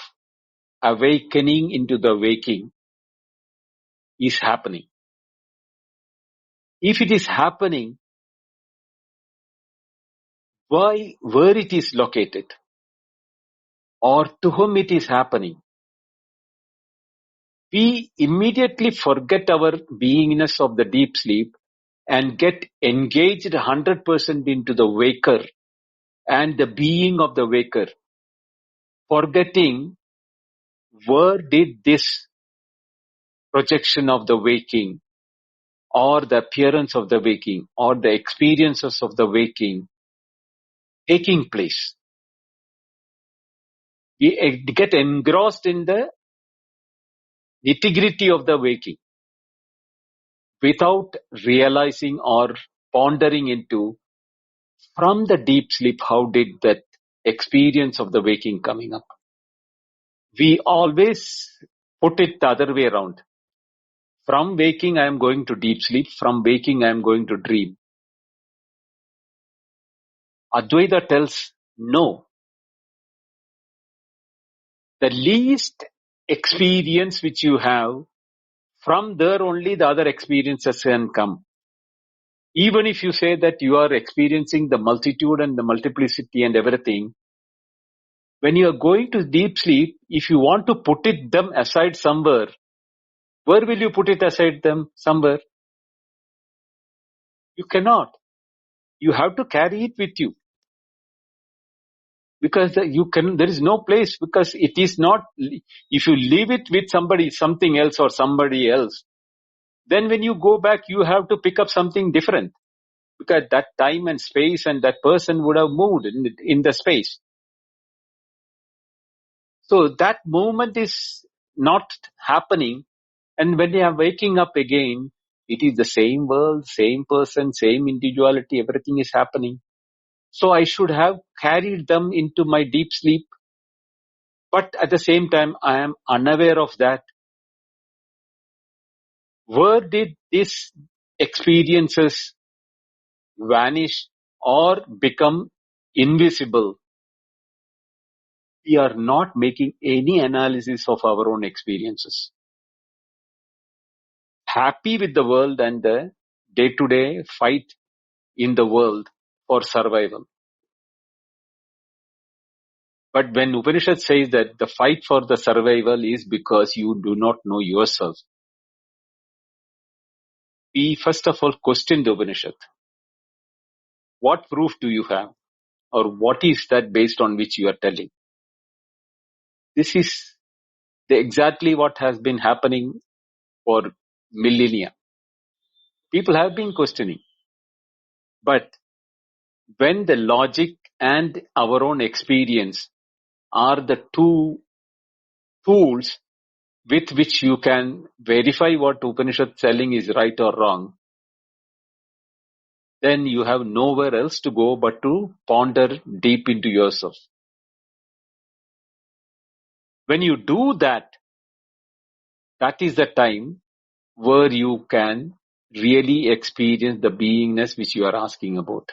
awakening into the waking is happening? If it is happening, where it is located, or to whom it is happening, we immediately forget our beingness of the deep sleep and get engaged 100% into the waker and the being of the waker, forgetting where did this projection of the waking or the appearance of the waking or the experiences of the waking taking place. We get engrossed in the nitty-gritty of the waking without realizing or pondering into from the deep sleep how did that experience of the waking coming up. We always put it the other way around. From waking I am going to deep sleep, from waking I am going to dream. Advaita tells no. The least experience which you have, from there only the other experiences can come. Even if you say that you are experiencing the multitude and the multiplicity and everything, when you are going to deep sleep, if you want to put them aside somewhere, where will you put it aside them somewhere? You cannot. You have to carry it with you. Because there is no place, because it is not, if you leave it with something else or somebody else, then when you go back, you have to pick up something different. Because that time and space and that person would have moved in the space. So that movement is not happening. And when they are waking up again, it is the same world, same person, same individuality, everything is happening. So I should have carried them into my deep sleep. But at the same time, I am unaware of that. Where did these experiences vanish or become invisible? We are not making any analysis of our own experiences. Happy with the world and the day-to-day fight in the world for survival. But when Upanishad says that the fight for the survival is because you do not know yourself, we first of all question the Upanishad. What proof do you have? Or what is that based on which you are telling? This is exactly what has been happening for millennia. People have been questioning. But when the logic and our own experience are the two tools with which you can verify what Upanishad telling is right or wrong, then you have nowhere else to go but to ponder deep into yourself. When you do that, that is the time where you can really experience the beingness which you are asking about.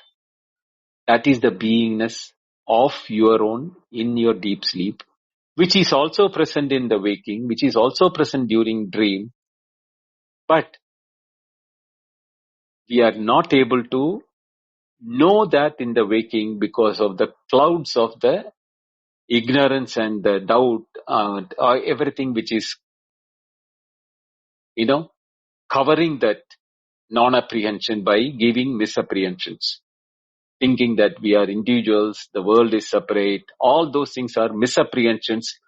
That is the beingness of your own in your deep sleep, which is also present in the waking, which is also present during dream. But we are not able to know that in the waking because of the clouds of the ignorance and the doubt, everything which is, covering that non-apprehension by giving misapprehensions. Thinking that we are individuals, the world is separate, all those things are misapprehensions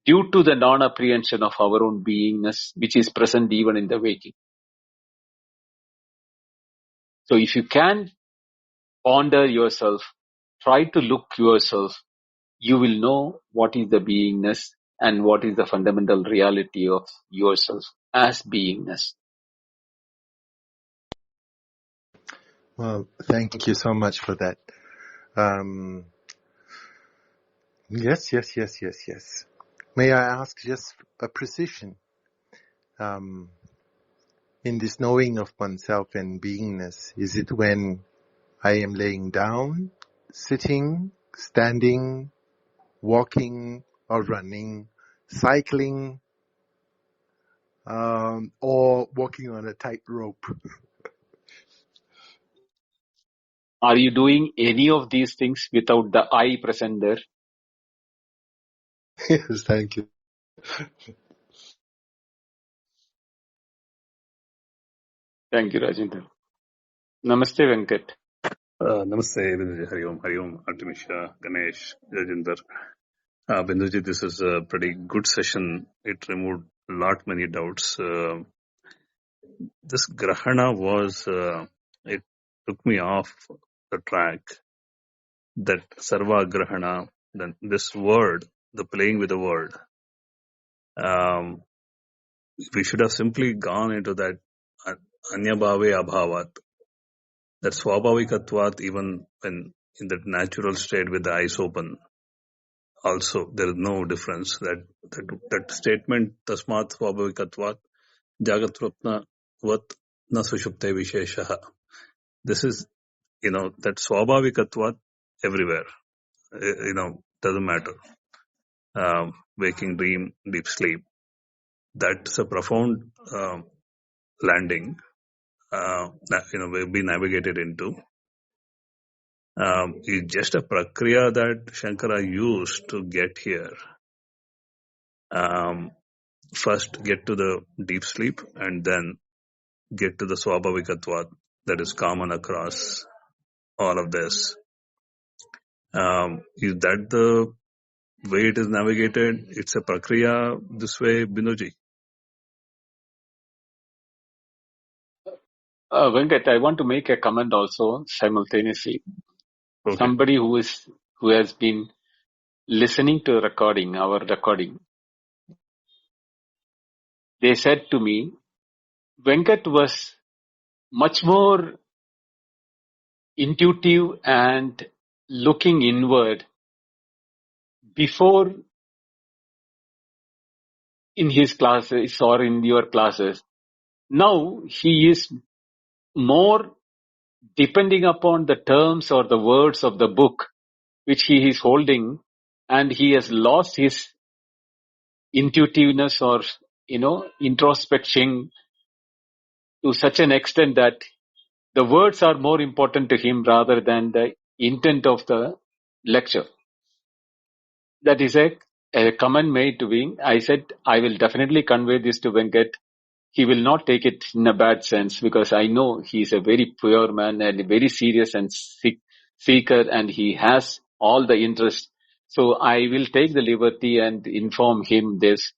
due to the non-apprehension of our own beingness, which is present even in the waking. So if you can ponder yourself, try to look yourself, you will know what is the beingness and what is the fundamental reality of yourself as beingness. Well, thank you so much for that. Yes. May I ask just a precision in this knowing of oneself and beingness? Is it when I am laying down, sitting, standing, walking, or running, cycling, or walking on a tightrope? Are you doing any of these things without the I present there? Yes, thank you. Thank you, Rajendra. Namaste, Venkat. Namaste, Binduji. Hari Om, Artemisha, Ganesh, Rajinder. Binduji, this is a pretty good session. It removed many doubts. This Grahana was, it took me off the track. That Sarva Grahana, then this word, the playing with the word. We should have simply gone into that Anyabhave Abhavat, that Swabhavikatvaat, even when in that natural state with the eyes open. Also, there is no difference. That statement, Tasmat Swabhavikatvaat, Jagatrapna Vat Na Sushupte Visheshaha. This is, that Swabhavikatvaat everywhere. Doesn't matter. Waking, dream, deep sleep. That's a profound landing, we've been navigated into. It's just a prakriya that Shankara used to get here. First get to the deep sleep and then get to the Swabhavikatvaat that is common across all of this. Is that the way it is navigated? It's a prakriya this way, Binoji? Venkat, I want to make a comment also simultaneously. Okay. Somebody who has been listening to our recording, they said to me, Venkat was much more intuitive and looking inward before in his classes or in your classes. Now he is more depending upon the terms or the words of the book which he is holding, and he has lost his intuitiveness or introspection to such an extent that the words are more important to him rather than the intent of the lecture. That is a comment made to me. I said I will definitely convey this to Venkat. He will not take it in a bad sense because I know he is a very pure man and very serious and seeker, and he has all the interest. So I will take the liberty and inform him this.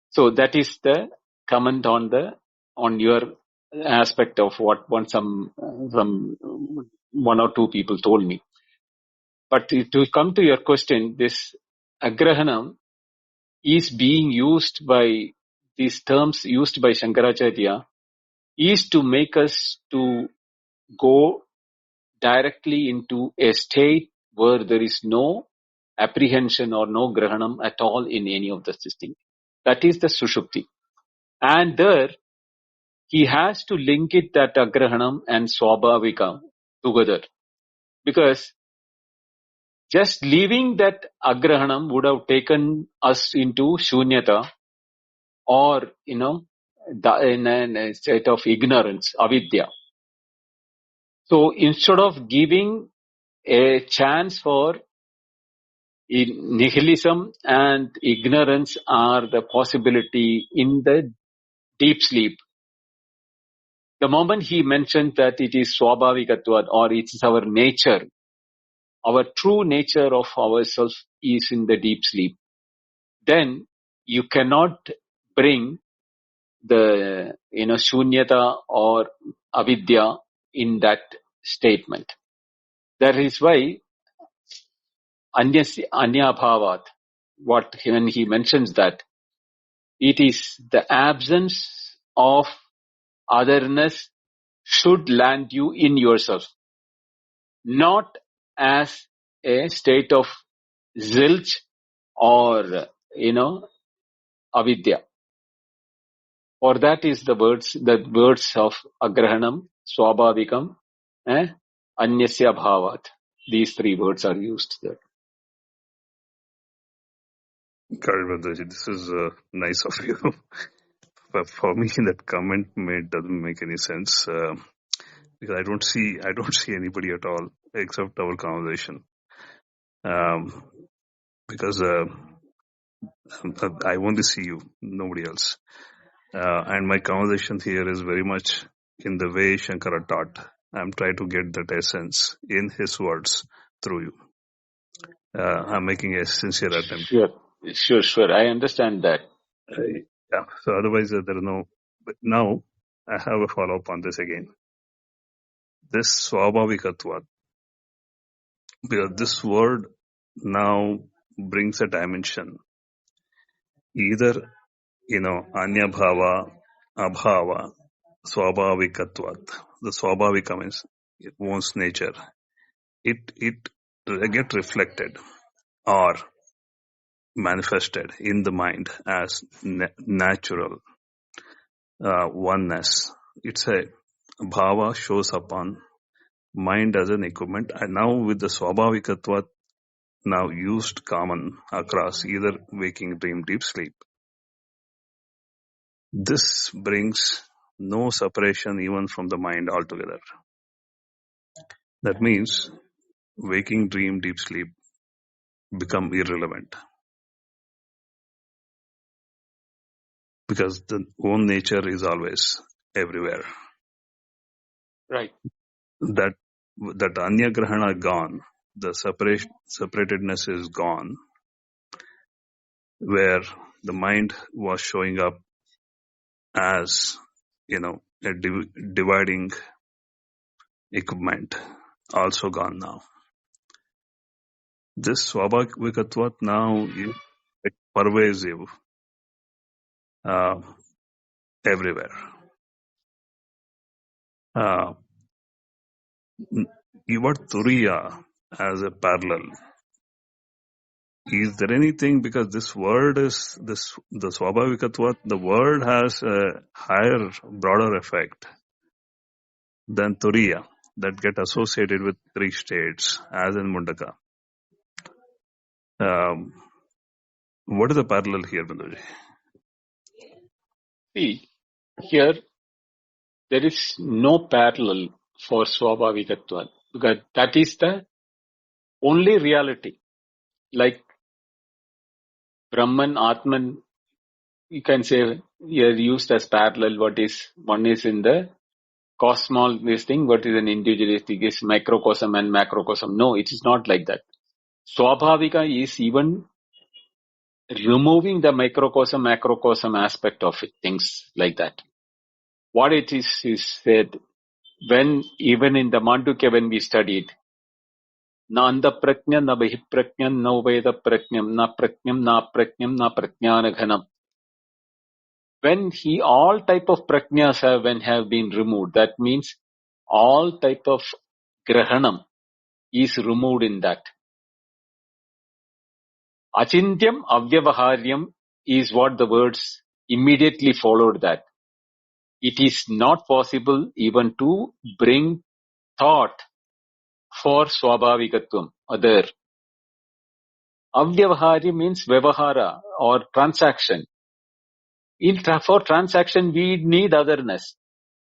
So that is the comment on your aspect of what some one or two people told me. But to come to your question, this agrahanam is being used by these terms used by Shankaracharya is to make us to go directly into a state where there is no apprehension or no grahanam at all in any of the system. That is the sushupti. And there, he has to link it that Agrahanam and Swabhavika together. Because just leaving that Agrahanam would have taken us into Shunyata, or, in a state of ignorance, avidya. So instead of giving a chance for nihilism and ignorance are the possibility in the deep sleep, the moment he mentioned that it is Swabhavikatvaat, or it is our nature, our true nature of ourselves is in the deep sleep, then you cannot bring the shunyata or avidya in that statement. That is why anyabhavat, when he mentions that, it is the absence of otherness should land you in yourself, not as a state of zilch or avidya. Or that is the words of agrahanam, swabhavikam, anyasya bhavat. These three words are used there. Karvadaji, this is nice of you. But for me, that comment doesn't make any sense because I don't see anybody at all except our conversation. Because I only see you, nobody else. And my conversation here is very much in the way Shankara taught. I'm trying to get that essence in his words through you. I'm making a sincere attempt. Sure. I understand that. Yeah. So otherwise, there is no. But now, I have a follow-up on this again. This Swabhavikatvaat, because this word now brings a dimension. Either, Anya Bhava, Abhava, Swabhavikatvaat. The Swabhavika means one's nature. It get reflected or manifested in the mind as natural oneness. It's a bhava shows up on mind as an equipment, and now with the Swabhavikatvaat now used common across either waking, dream, deep sleep. This brings no separation even from the mind altogether. That means waking, dream, deep sleep become irrelevant because the own nature is always everywhere. Right. That Anya Grahana gone, the separatedness is gone, where the mind was showing up as, a dividing equipment, also gone now. This Swabhavikatvaat now is pervasive everywhere. Your Turiya as a parallel. Is there anything, because this word is the Swabhavikatvaat, the word has a higher, broader effect than Turiya that get associated with three states, as in Mundaka. What is the parallel here, Binduji? See, here there is no parallel for Swabhavikatvaat, because that is the only reality. Like Brahman, Atman, you can say here used as parallel. One is in the cosmos, this thing, what is an individualistic, is microcosm and macrocosm. No, it is not like that. Swabhavika is even removing the microcosm, macrocosm aspect of it, things like that. What it is said, when even in the Mandukya, when we studied, na anda prajna, na bahi prajna, na veda prajnam, na prajnam, na prajnam, na prajnana ghanam. When all type of prajnas have been removed, that means all type of grahanam is removed in that. Achintyam avyavaharyam is what the words immediately followed that. It is not possible even to bring thought for Swabhavikatvam, other. Avyavahari means Vyavahara or transaction. For transaction, we need otherness.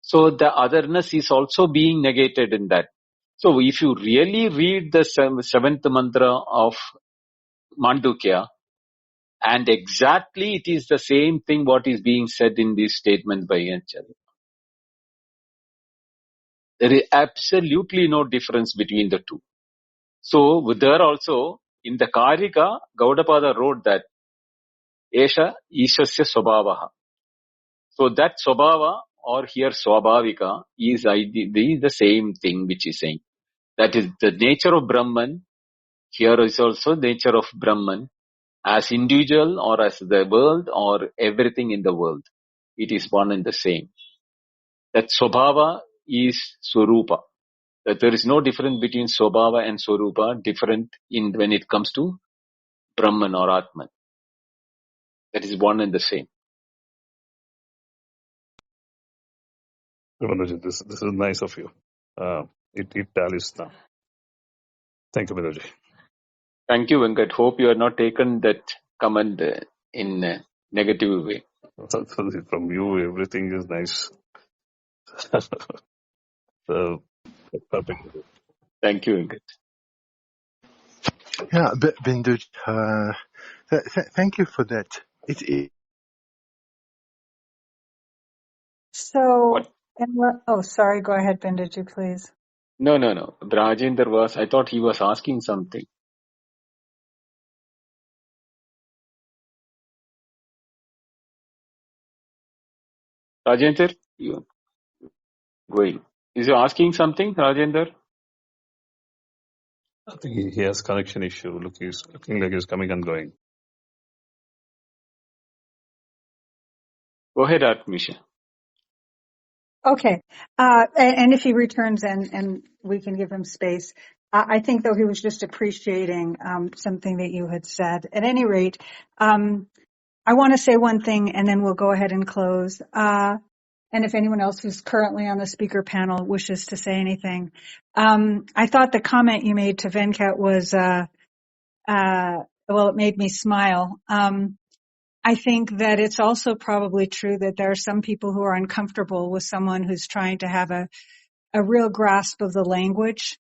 So the otherness is also being negated in that. So if you really read the seventh mantra of Mandukya, and exactly it is the same thing what is being said in this statement by Acharya. There is absolutely no difference between the two. So there also, in the Karika, Gaudapada wrote that, Esha Ishasya Swabhavaha. So that Swabhava or here Swabhavika is the same thing which is saying. That is the nature of Brahman. Here is also nature of Brahman as individual or as the world or everything in the world. It is one and the same. That Swabhava is Swarupa. That there is no difference between Swabhava and Swarupa, different in when it comes to Brahman or Atman. That is one and the same. Manoj, this is nice of you. It tallies now. Thank you, Manoj. Thank you, Venkat. Hope you have not taken that comment in a negative way. From you, everything is nice. So, perfect. Thank you, Venkat. Yeah, Bindu, thank you for that. So, What? sorry, go ahead, Binduji, please. No. Rajendra I thought he was asking something. Rajendra, you going. Is he asking something, Rajendra? I think he has connection issue. Look, he's looking like he's coming and going. Go ahead, Atmisha. Okay. And if he returns and we can give him space, I think though he was just appreciating something that you had said. At any rate, I want to say one thing and then we'll go ahead and close. And if anyone else who's currently on the speaker panel wishes to say anything. I thought the comment you made to Venkat was, it made me smile. I think that it's also probably true that there are some people who are uncomfortable with someone who's trying to have a real grasp of the language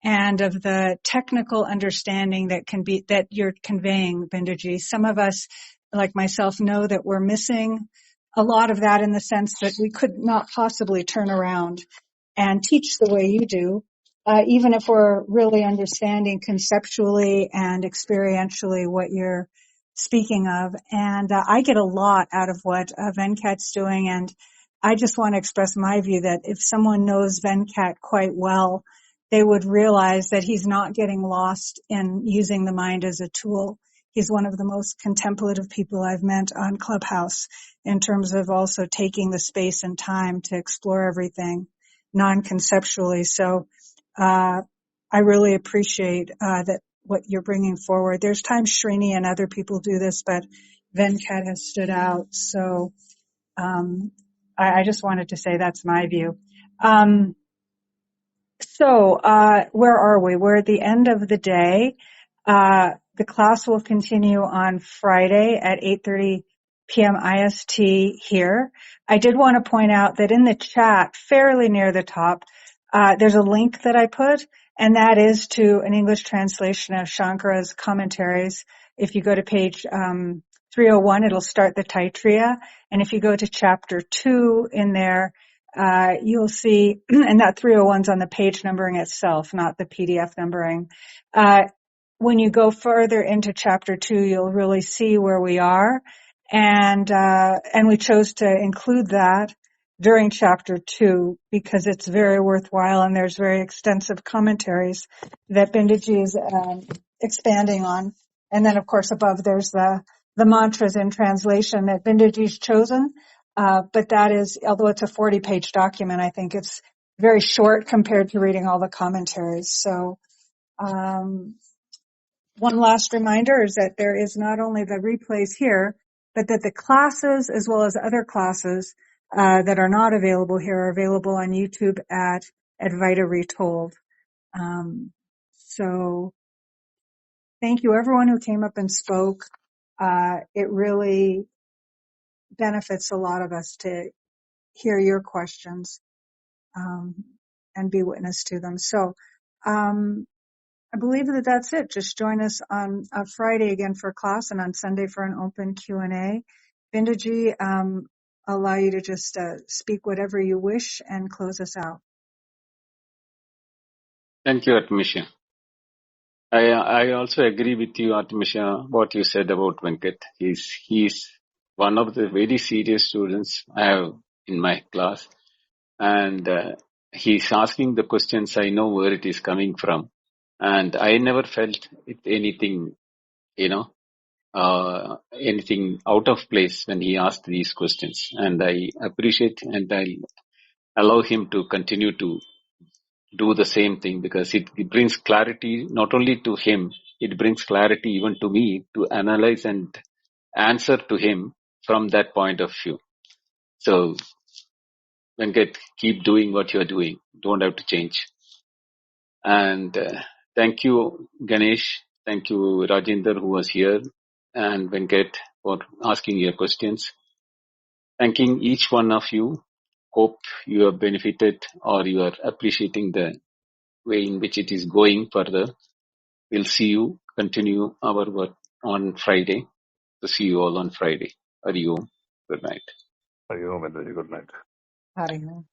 and of the technical understanding that you're conveying, Binduji. Some of us, like myself, know that we're missing a lot of that in the sense that we could not possibly turn around and teach the way you do, even if we're really understanding conceptually and experientially what you're speaking of. And I get a lot out of what Venkat's doing, and I just want to express my view that if someone knows Venkat quite well, they would realize that he's not getting lost in using the mind as a tool. He's one of the most contemplative people I've met on Clubhouse in terms of also taking the space and time to explore everything non-conceptually. So I really appreciate that what you're bringing forward. There's times Srini and other people do this, but Venkat has stood out. So I just wanted to say that's my view. So where are we? We're at the end of the day. The class will continue on Friday at 8:30 p.m. IST here. I did want to point out that in the chat, fairly near the top, there's a link that I put, and that is to an English translation of Shankara's commentaries. If you go to page 301, it'll start the Taittareeya, and if you go to chapter 2 in there, you'll see, and that 301's on the page numbering itself, not the PDF numbering. When you go further into chapter 2, you'll really see where we are. And we chose to include that during chapter 2 because it's very worthwhile and there's very extensive commentaries that Binduji is expanding on. And then of course above there's the mantras in translation that Binduji's chosen. But that is, although it's a 40-page document, I think it's very short compared to reading all the commentaries. So, one last reminder is that there is not only the replays here, but that the classes, as well as other classes that are not available here, are available on YouTube at Advaita Retold. So thank you, everyone who came up and spoke. It really benefits a lot of us to hear your questions and be witness to them. So I believe that that's it. Just join us on Friday again for class and on Sunday for an open Q&A. Bindaji, I'll allow you to just speak whatever you wish and close us out. Thank you, Artemisha. I also agree with you, Artemisha, what you said about Venkat. He's one of the very serious students I have in my class, and he's asking the questions. I know where it is coming from, and I never felt it anything, anything out of place when he asked these questions. And I appreciate and I allow him to continue to do the same thing, because it brings clarity not only to him, it brings clarity even to me to analyze and answer to him from that point of view. So, Venkat, keep doing what you're doing. Don't have to change. And thank you, Ganesh. Thank you, Rajendra, who was here, and Venkat for asking your questions. Thanking each one of you. Hope you have benefited or you are appreciating the way in which it is going further. We'll see you, continue our work on Friday. To see you all on Friday. Hari Om. Good night. Hari Om, Bendaji. Good night. Hari Om.